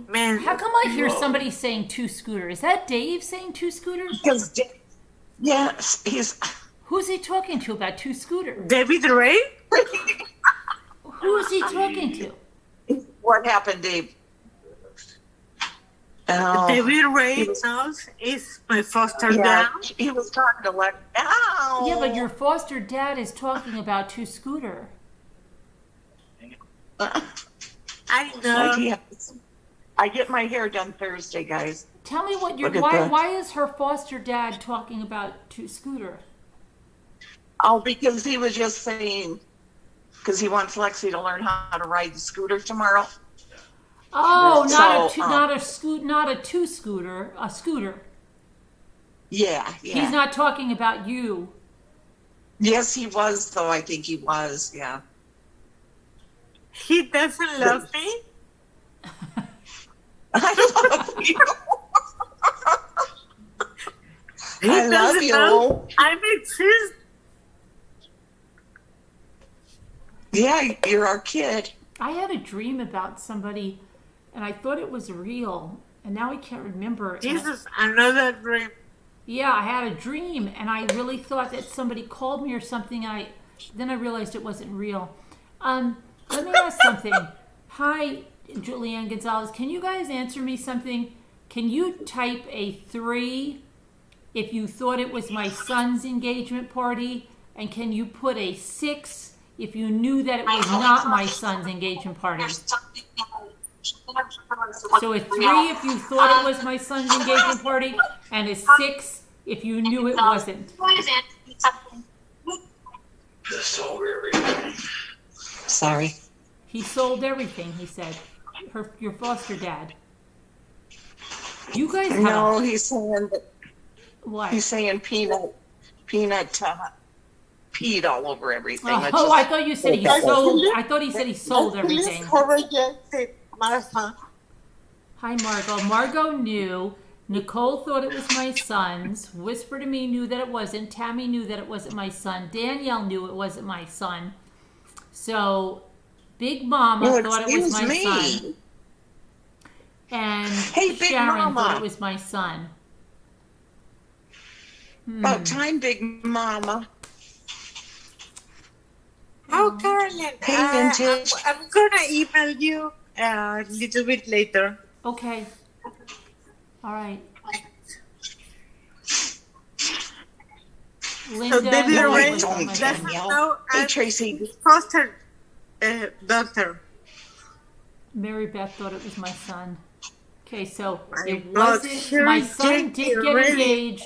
man. How come I hear somebody saying two scooter? Is that Dave saying two scooters? Because, yes, he's. Who's he talking to about two scooter? David Ray? Who is he talking to? What happened, Dave? Oh, David Ray knows is my foster dad. He was talking to Ow! Yeah, but your foster dad is talking about two scooter. I know. I get my hair done Thursday, guys. Tell me what why is her foster dad talking about two scooter? Oh, because he was just saying, because he wants Lexi to learn how to ride the scooter tomorrow. Oh, So, not a two scooter, a scooter. Yeah. He's not talking about you. Yes, he was, though. I think he was, yeah. He doesn't love me. I love you. He I love doesn't you. know I exist. Yeah, you're our kid. I had a dream about somebody, and I thought it was real, and now I can't remember. Jesus, another dream. Yeah, I had a dream, and I really thought that somebody called me or something. Then I realized it wasn't real. Let me ask something. Hi, Julianne Gonzalez. Can you guys answer me something? Can you type a 3 if you thought it was my son's engagement party? And can you put a 6 if you knew that it was not my son's engagement party? So a 3 if you thought it was my son's engagement party, and a 6 if you knew it wasn't. Sorry. He sold everything, he said. Your foster dad. You guys have No, he's saying that. what? He's saying peanut peed all over everything. Oh, I thought you said he sold. I thought he said he sold everything. Martha. Hi, Margot. Margot knew. Nicole thought it was my son's. Whisper to Me knew that it wasn't. Tammy knew that it wasn't my son. Danielle knew it wasn't my son. So, Big Mama thought it was my son. And Big Sharon Mama. thought it was my son. About time, Big Mama. Oh, Carolyn, I'm gonna email you a little bit later. Okay. All right. Linda, So David knew it Ray was not my doesn't son. know Hey, I'm Tracy. his foster daughter. Mary Beth thought it was my son. Okay, so it God, wasn't. My son did get really- engaged,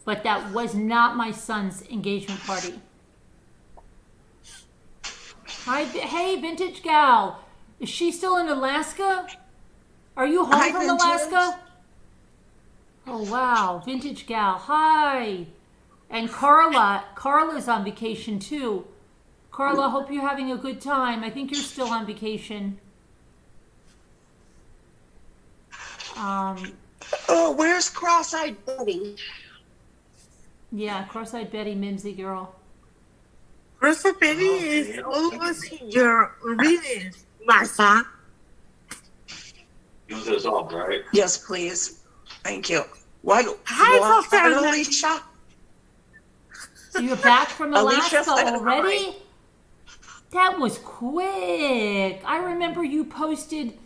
but that was not my son's engagement party. Hi, hey, Vintage Gal. Is she still in Alaska? Are you home Hi, from Vintage. Alaska? Oh, wow. Vintage Gal. Hi. And Carla's on vacation too. Carla, hope you're having a good time. I think you're still on vacation. Oh, where's Cross-Eyed Betty? Yeah, cross-eyed Betty, Mimsy girl. Rosa Betty is almost in your readings, Martha. Use this off, right? Yes, please. Thank you. What? Hi, What, Dr. Alicia? So you're back from Alicia Alaska said already? hi. That was quick. I remember you posted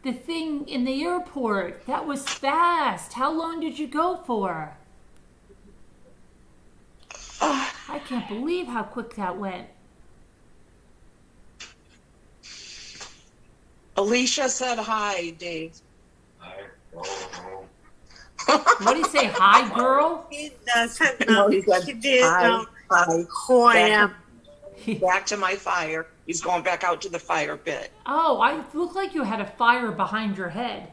the thing in the airport. That was fast. How long did you go for? I can't believe how quick that went. Alicia said hi, Dave. What did he say? Hi, girl? He doesn't No, know. he said He didn't hi, know hi. who I am. Back to my fire. He's going back out to the fire pit. Oh, I looked like you had a fire behind your head.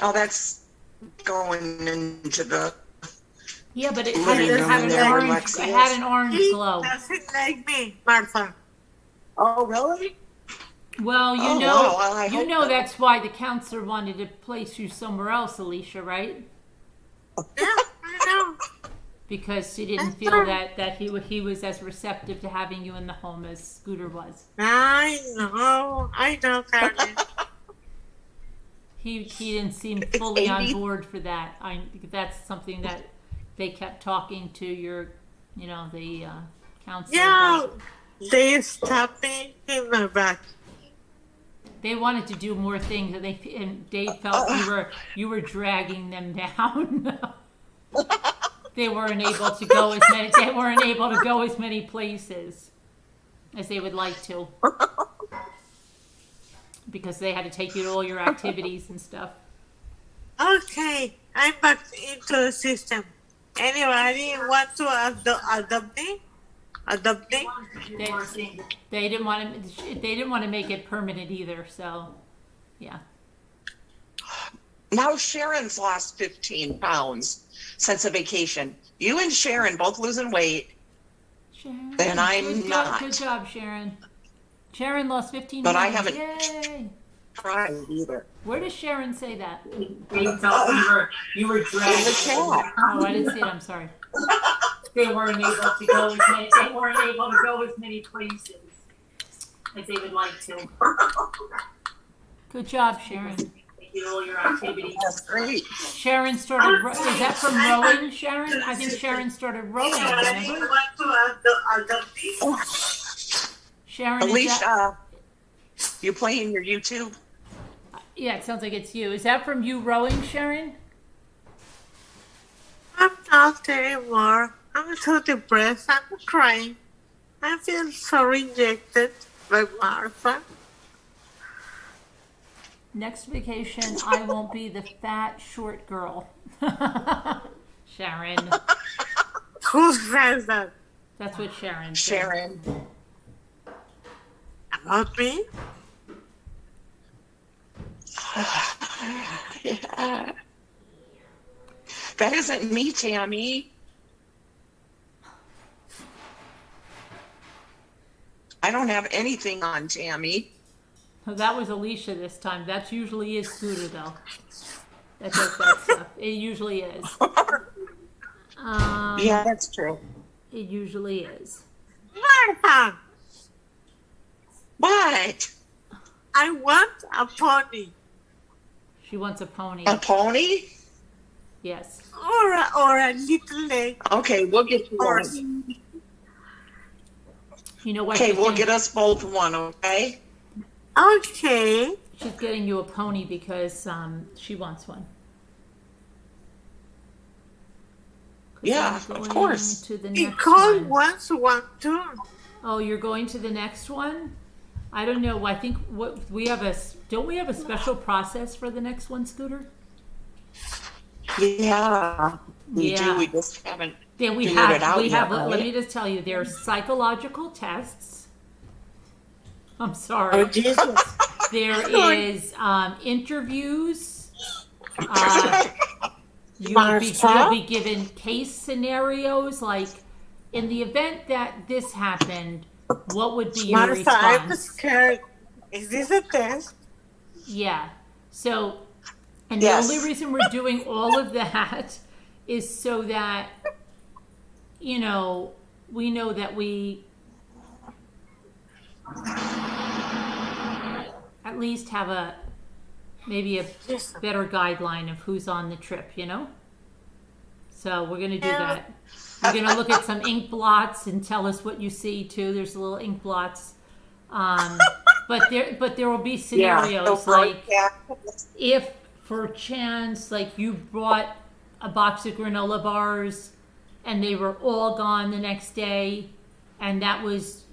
Oh, that's going into the... Yeah, but it Living room had in there where an orange. Lexi It had is. an orange He glow. doesn't like me, Martha. Oh, really? Well, you Oh, know, wow, well, I you hope know not. that's why the counselor wanted to place you somewhere else, Alicia, right? Yeah, I know. Because she didn't feel that he was as receptive to having you in the home as Scooter was. I know, Carly. He didn't seem fully on board for that. That's something that they kept talking to your, the counselor. Yeah, about. they stopped me in my back. They wanted to do more things, and Dave felt you were dragging them down. They weren't able to go as many places as they would like to, because they had to take you to all your activities and stuff. Okay, I'm back into the system. Anybody want to adopt me? Adopt me? They didn't want to make it permanent either. So, yeah. Now Sharon's lost 15 pounds since a vacation. You and Sharon both losing weight. Sharon, And I'm good not. Good job, Sharon. Sharon lost 15 But pounds. I haven't- Yay! Tried either. Where does Sharon say that? You were dragging in the chat. Oh, I didn't see it. I'm sorry. They weren't able to go as many places as they would like to. Good job, Sharon. You know, all your activities. That's great. Sharon started. Is that from rowing, Sharon? I think Sharon started rowing. Anybody Remember? want to adopt me? Sharon. Alicia, you playing your YouTube? Yeah, it sounds like it's you. Is that from you rowing, Sharon? I'm not anymore. I'm so depressed. I'm crying. I feel so rejected by Martha. Next vacation, I won't be the fat, short girl. Sharon. Who says that? That's what Sharon said. Sharon. About me? Yeah. That isn't me, Tammy. I don't have anything on Tammy. Oh, that was Alicia this time. That usually is Scooter, though. That does that stuff. It usually is. Yeah, that's true. It usually is. Martha! What? I want a pony. She wants a pony. A pony? Yes. Or a little leg. Okay, we'll get you one. Horse. You know what? Okay, she's we'll getting- get us both one, okay? Okay. She's getting you a pony because she wants one. 'Cause Yeah, I'm of going course. To the He next called one. once one too. Oh, you're going to the next one? I don't know. I think what we have don't we have a special process for the next one, Scooter? Yeah, we do. We just haven't figured it out yet, right? Let me just tell you, there are psychological tests. I'm sorry. Oh, Jesus. There is interviews. You'll be given case scenarios, like in the event that this happened, what would be your response? I'm scared. Is this a test? Yeah. So, and Yes. the only reason we're doing all of that is so that, we know that we at least have maybe a better guideline of who's on the trip, So we're going to do that. We're going to look at some ink blots and tell us what you see too. There's little ink blots. But there will be scenarios like if for chance, like you brought a box of granola bars and they were all gone the next day, and that was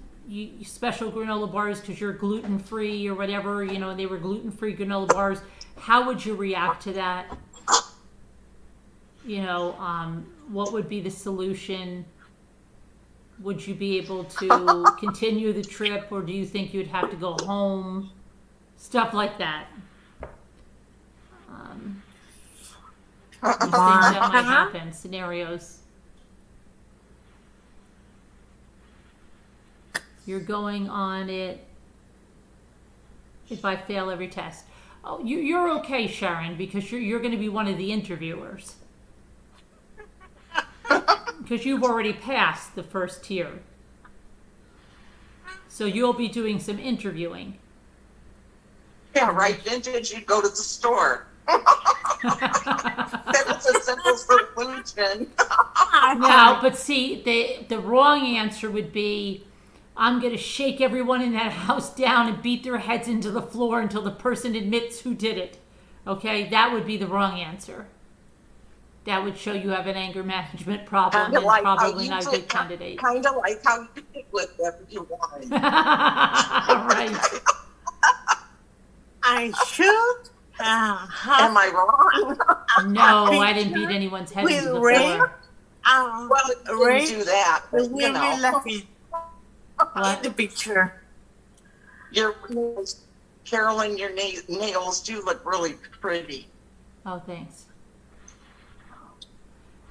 special granola bars because you're gluten-free or whatever, they were gluten-free granola bars. How would you react to that? What would be the solution? Would you be able to continue the trip, or do you think you'd have to go home? Stuff like that. These things that might happen, scenarios. You're going on it if I fail every test. Oh, you're okay, Sharon, because you're going to be one of the interviewers. Because you've already passed the first tier. So you'll be doing some interviewing. Yeah, right. Vintage, you'd go to the store. That was a simple solution. No, but see, the wrong answer would be, I'm going to shake everyone in that house down and beat their heads into the floor until the person admits who did it. Okay, that would be the wrong answer. That would show you have an anger management problem and probably not a good candidate. Kind of like how you did with everyone. Right. I should. Am I wrong? No, I didn't beat anyone's head into the floor. Well, it didn't do that. But, We'll be laughing What? in the picture. Your nails, Carolyn, your nails do look really pretty. Oh, thanks.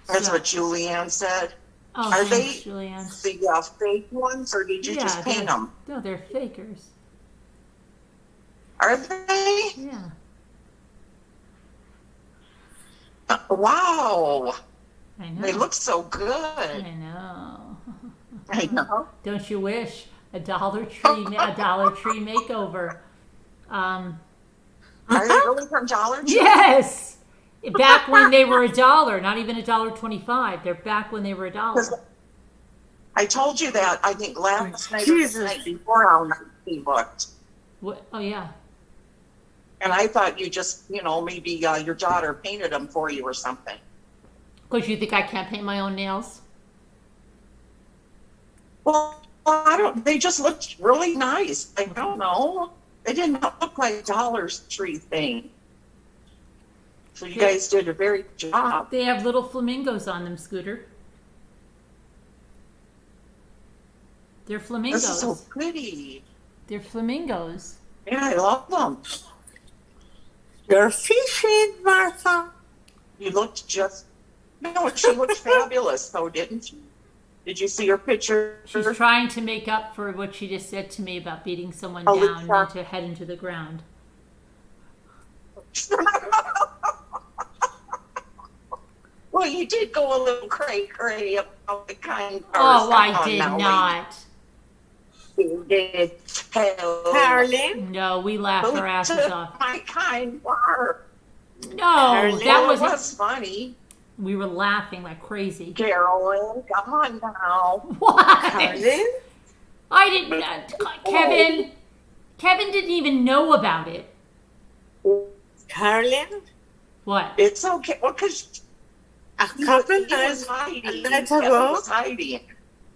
That's So- what Julianne said. Oh, Are thanks, they Julianne. the fake ones, or did you just paint them? No, they're fakers. Are they? Yeah. Wow. I know. They look so I good. know. I know. Don't you wish a Dollar Tree makeover? Are they really from Dollar Tree? Yes. Back when they were $1, not even $1.25. They're back when they were $1. I told you that, I think, last night or the Jesus. night before how nice he looked. What? Oh yeah. And I thought you just, maybe your daughter painted them for you or something. Because you think I can't paint my own nails? Well, they just looked really nice. I don't know. They didn't look like Dollar Tree thing. So you guys did a very good job. They have little flamingos on them, Scooter. They're flamingos. This is so pretty. They're flamingos. Yeah, I love them. You're fishing, Martha. You looked just... No, she looked fabulous, though, didn't she? Did you see her picture? She's trying to make up for what she just said to me about beating someone Oh, down Lisa. and to head into the ground. Well, you did go a little cray-cray about the kind person. Oh, I did not. You did tell. Carolyn. No, we laughed our asses off. My kind were. No, that Well, it wasn't. was funny. We were laughing like crazy. Carolyn, come on now. What? Carolyn. I didn't. Kevin didn't even know about it. Carolyn. What? It's okay. Well, because A couple he was nights hiding. nights Kevin ago, was hiding.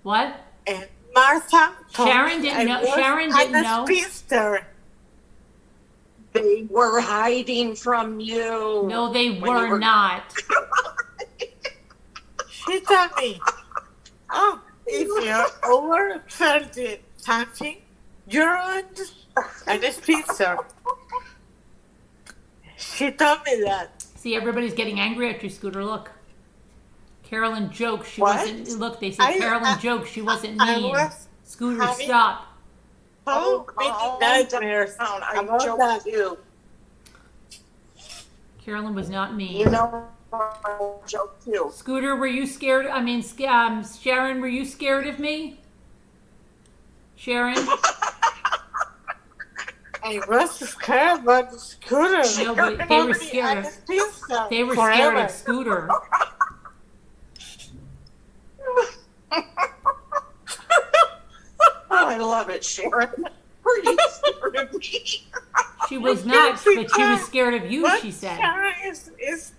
What? and Martha. Sharon didn't know. Sharon didn't know. Spinster. They were hiding from you. No, they When were you were- not. She told me, oh, if you're over 30 something, you're on a spinster. She told me that. See, everybody's getting angry at you, Scooter. Look. Carolyn joked she What? wasn't. Look, they said Carolyn joked she wasn't mean. was Scooter, having- stop. So many nightmares I about joke that. too. Carolyn was not You mean. know, I joke too. Scooter, were you scared? I mean, Sharon, were you scared of me? Sharon? I was scared about the scooter. No, but they were scared of. They were scared of Scooter. Oh, I love it, Sharon. Were you scared of me? She was not, but she was scared of you, she said. Sharon is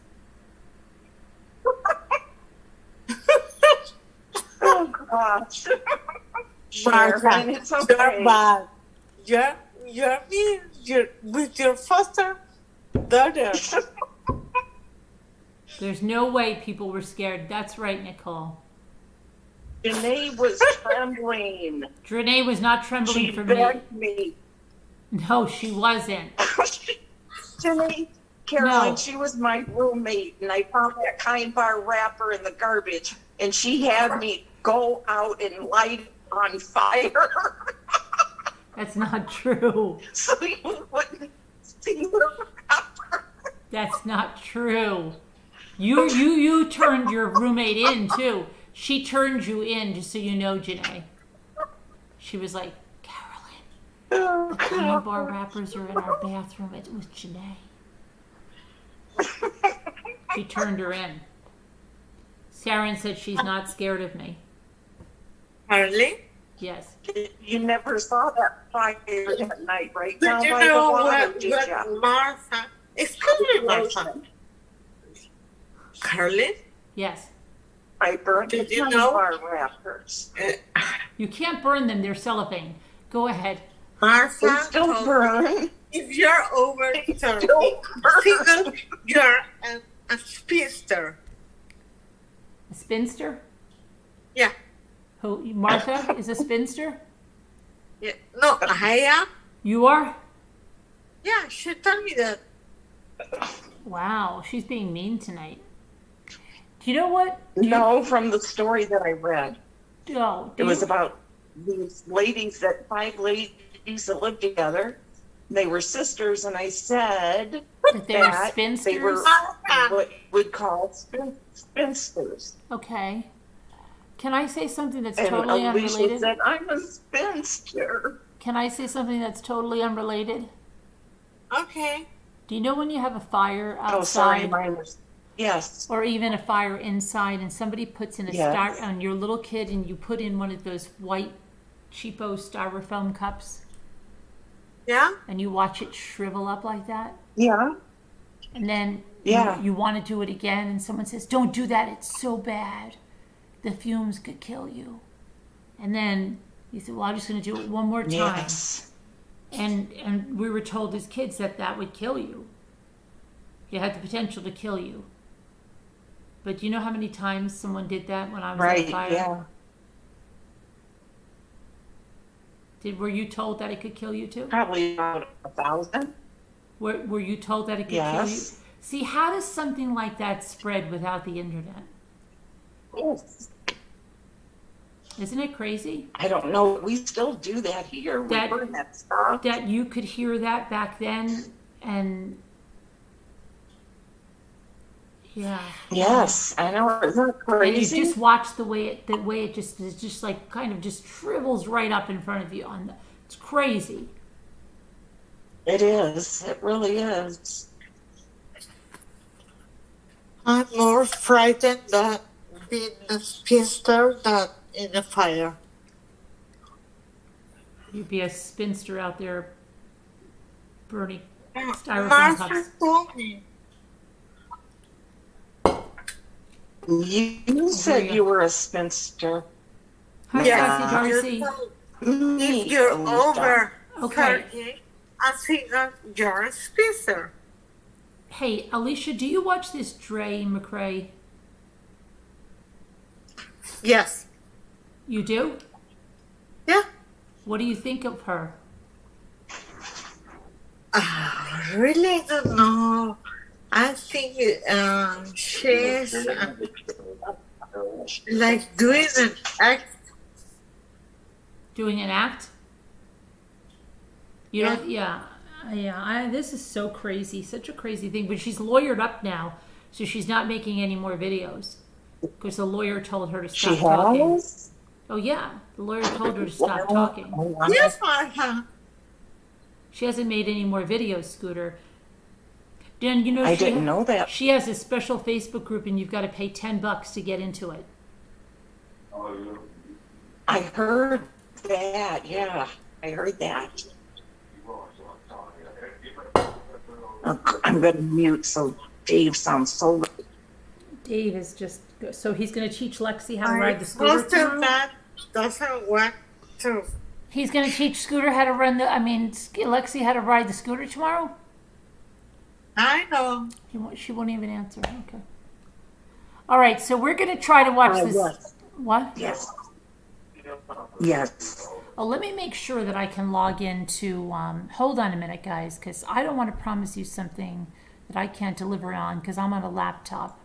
Oh, gosh. Martha, Sharon, it's you're okay. bad. You're me. You're with your foster daughter. There's no way people were scared. That's right, Nicole. Janae was trembling. Drenae was not trembling She for me. begged me. No, she wasn't. Janae, Carolyn, No. she was my roommate, and I found that kind bar wrapper in the garbage, and she had me go out and light it on fire. That's not true. So you wouldn't see the wrapper. That's not true. You turned your roommate in too. She turned you in, just so you know, Janae. She was like, Carolyn, the candy bar wrappers are in our bathroom. It was Janae. She turned her in. Sharon said she's not scared of me. Harley? Yes. You never saw that fire that night, right? Did Down you by the know water, what did ya? Martha? Excuse me, Martha. Carly? Yes. I burned the Did you candy know? bar wrappers. You can't burn them. They're cellophane. Go ahead. Martha, They still told burn. me, if you're over 30, Still burn. single, you're a spinster. A spinster? Yeah. Who? Martha is a spinster? Yeah. No, I am. You are? Yeah, she told me that. Wow, she's being mean tonight. Do you know what? No, from the story that I read. No. It was about these ladies, that 5 ladies that lived together. They were sisters, and I said that they were that spinsters? they were what would call spinsters. Okay. Can I say something that's And totally Alicia unrelated? said, I'm a spinster. Can I say something that's totally unrelated? Okay. Do you know when you have a fire outside? Oh, sorry, mine was. Yes. Or even a fire inside, and somebody puts in a Yes. on your little kid, and you put in one of those white cheapo styrofoam cups, Yeah? and you watch it shrivel up like that, Yeah. and then Yeah. you want to do it again, and someone says, "Don't do that. It's so bad. The fumes could kill you." And then you say, "Well, I'm just going to do it one more time." Yes. And we were told as kids that that would kill you. It had the potential to kill you. But do you know how many times someone did that when I was on Right. fire? Yeah. Were you told that it could kill you too? Probably about 1,000. Were you told that it could kill you? Yes. See, how does something like that spread without the internet? Yes. Isn't it crazy? I don't know. We still do that here. We That- burn that stuff. That you could hear that back then, and yeah. Yes, I know. Isn't that And you crazy? just watch the way it just like kind of just shrivels right up in front of you. It's crazy. It is. It really is. I'm more frightened than being a spinster than in a fire. You'd be a spinster out there burning styrofoam Martha cups. told me. You said you were a spinster. Hi, Darcy. If you're over Okay. 30, I think you're a speaker. Hey, Alicia, do you watch this Dre McCray? Yes. You do? Yeah. What do you think of her? I really don't know. I think she's like doing an act. Doing an act? You don't, this is so crazy, such a crazy thing. But she's lawyered up now, so she's not making any more videos because the lawyer told her to stop talking. Oh yeah, the lawyer told her to stop talking. Yes, Martha. She hasn't made any more videos, Scooter. Dan, you know I didn't know that. She has a special Facebook group, and you've got to pay $10 to get into it. I heard that. Yeah, I heard that. I'm going to mute so Dave sounds so. Dave is just so he's going to teach Lexi how to ride the scooter Most of tomorrow. that doesn't work too. He's going to teach Scooter how to Lexi how to ride the scooter tomorrow? I know. She won't even answer. Okay. All right, so we're going to try to watch this. Yes. What? Yes. Yes. Oh, let me make sure that I can log into. Hold on a minute, guys, because I don't want to promise you something that I can't deliver on because I'm on a laptop.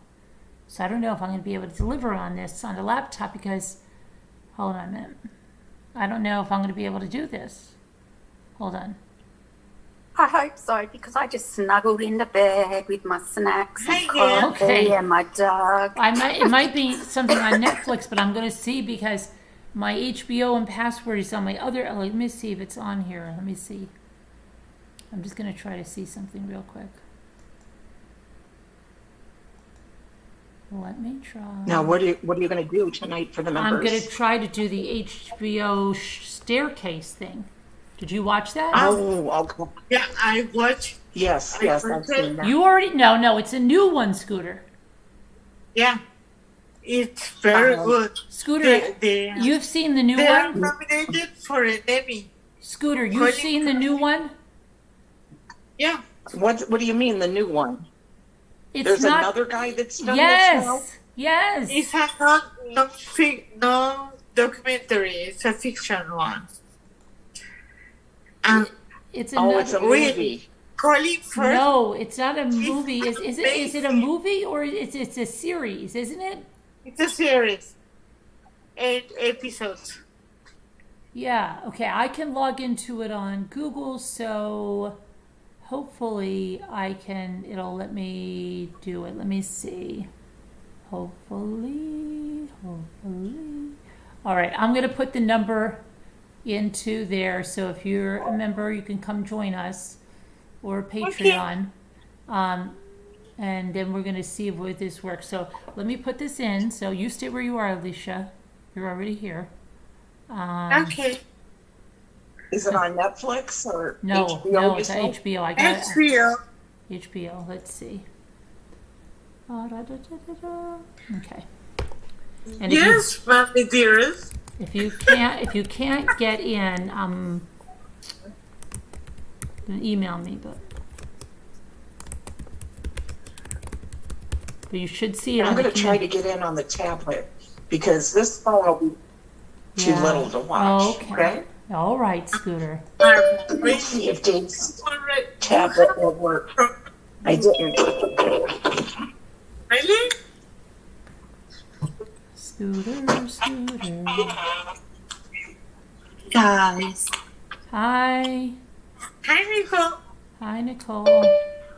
So I don't know if I'm going to be able to deliver on this on a laptop because. Hold on a minute. I don't know if I'm going to be able to do this. Hold on. I hope so, because I just snuggled into bed with my snacks and yeah. coffee Okay. and my dog. It might be something on Netflix, but I'm going to see because my HBO and password is on my other. Let me see if it's on here. Let me see. I'm just going to try to see something real quick. Let me try. Now, what are you going to do tonight for the members? I'm going to try to do the HBO staircase thing. Did you watch that? Oh, okay. Yeah, I watch. Yes, I've seen that. You already no, it's a new one, Scooter. Yeah, it's very good. Scooter, you've seen the new They are one? nominated for an Emmy. Scooter, you've seen the new one? Yeah. What do you mean, the new one? It's There's not, another guy that's done this now? Yes. It's a non-documentary. It's a fiction one. And It's it's a movie. Colin Firth. No, it's not a movie. Is it a movie or it's a series, isn't it? It's a series. 8 episodes. Yeah, okay. I can log into it on Google, so hopefully it'll let me do it. Let me see. Hopefully. All right, I'm going to put the number into there, so if you're a member, you can come join us, or Patreon. And then we're going to see if this works. So let me put this in. So you stay where you are, Alicia. You're already here. Okay. Is it on Netflix or No, HBO? no, it's HBO. I got HBO. HBO. Let's see. Okay. And Yes, my dearest. if you can't get in, email me, but you should see it. I'm on the going to try to get in on the tablet because this phone will be too little to watch. Okay. All right, Scooter. Let's see if Dave's tablet will work. I didn't. Really? Scooter. Guys, Hi. Hi, Nicole. Hi, Nicole.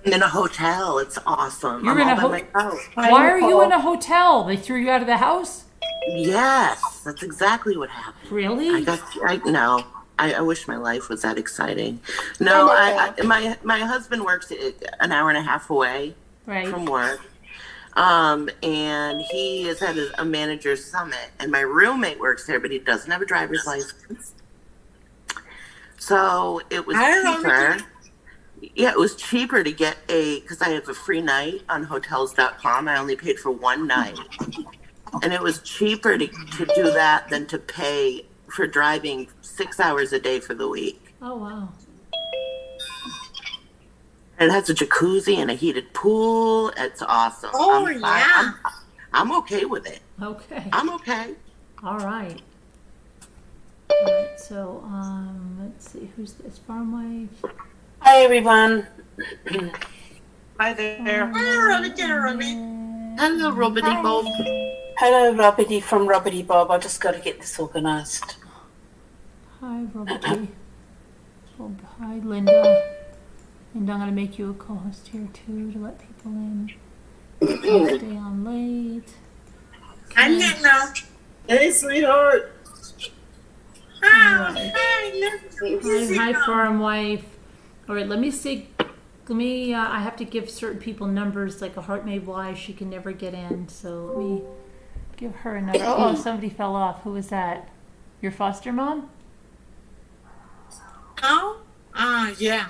I'm in a hotel. It's awesome. You're I'm in all a by myself. Why are you in a hotel? They threw you out of the house? Yes, that's exactly what happened. Really? I wish my life was that exciting. No, my husband works an hour and a half away from work. And he is at a manager's summit, and my roommate works there, but he doesn't have a driver's license. So it was cheaper. Yeah, it was cheaper to get because I have a free night on hotels.com. I only paid for one night. And it was cheaper to do that than to pay for driving 6 hours a day for the week. Oh, wow. And it has a jacuzzi and a heated pool. It's awesome. I'm okay with it. Okay. I'm okay. All right. All right, so let's see, who's this? Farm wife. Hi, everyone. Hi there. Hello, Robbie. Hello, Robbity Bob. Hello, Robbity from Robbity Bob. I just got to get this organised. Hi, Robbity. Oh, hi, Linda. Linda, I'm going to make you a co-host here, too, to let people in. Don't stay on late. Hi, Linda. Hey, sweetheart. Hi, farm wife. All right, let me see. I have to give certain people numbers, like a heart made wise. She can never get in, so let me give her a number. Oh, somebody fell off. Who was that? Your foster mom? Oh? Yeah.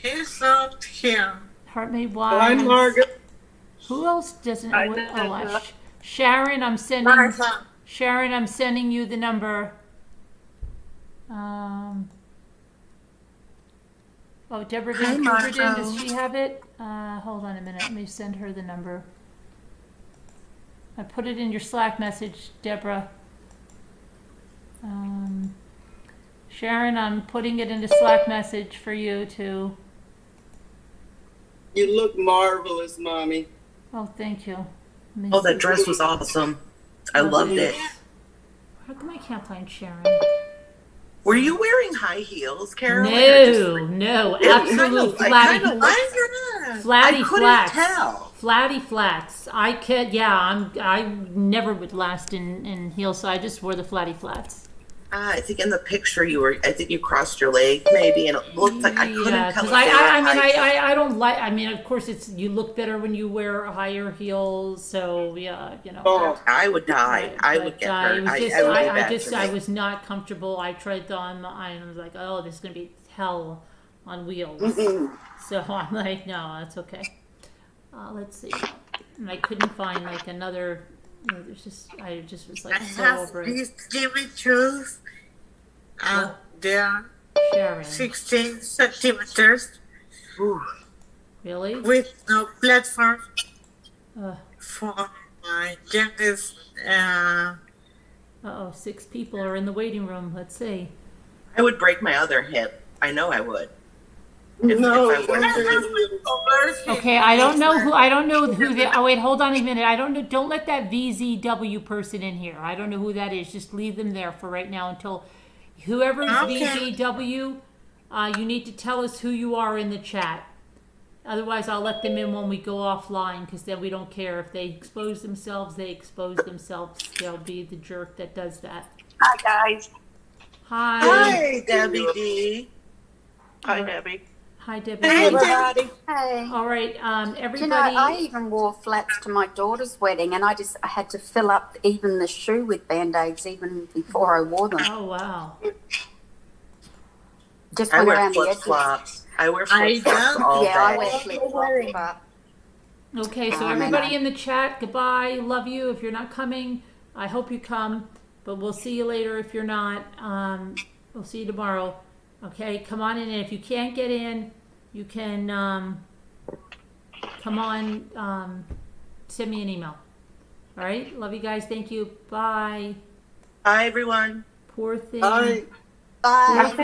He's out here. Heart made wise. Hi, Margaret. Who else doesn't? Sharon, I'm sending you the number. Deborah Van Couverden, does she have it? Hold on a minute. Let me send her the number. I put it in your Slack message, Deborah. Sharon, I'm putting it in the Slack message for you too. You look marvelous, Mommy. Oh, thank you. Oh, that dress was awesome. I loved it. How come I can't find Sharon? Were you wearing high heels, Carol? No, absolute flatty flats. Flatty flats. I never would last in heels, so I just wore the flatty flats. I think in the picture you crossed your leg maybe, and it looked like I couldn't tell. I don't like. I mean, of course, you look better when you wear higher heels. So yeah, you know. Oh, I would die. I would get hurt. I was not comfortable. I tried on. I was like, oh, this is gonna be hell on wheels. So I'm like, no, that's okay. Let's see. And I couldn't find like another. I just was like so over it. These Jimmy Choos. They are Sharon. 16 centimeters. Really? With no platform for my youngest. 6 people are in the waiting room. Let's see. I would break my other hip. I know I would. Okay, I don't know who the. Oh wait, hold on a minute. I don't know. Don't let that VZW person in here. I don't know who that is. Just leave them there for right now until whoever's VZW. You need to tell us who you are in the chat. Otherwise, I'll let them in when we go offline, because then we don't care if they expose themselves. They expose themselves. They'll be the jerk that does that. Hi guys. Hi, Debbie D. Hi, Debbie. Hi, Debbie. Hey, everybody. Hey. All right, everybody. Do you know, I even wore flats to my daughter's wedding, and I had to fill up even the shoe with Band-Aids even before I wore them. Oh, wow. Just I went wear around the edges. flip-flops. I wear flip-flops all day. I wear flip-flops. Okay, so everybody in the chat, goodbye. Love you. If you're not coming, I hope you come, but we'll see you later if you're not. We'll see you tomorrow. Okay, come on in, and if you can't get in, you can come on, send me an email. All right, love you guys. Thank you. Bye. Bye, everyone. Poor thing. Bye. Bye. Poor thing.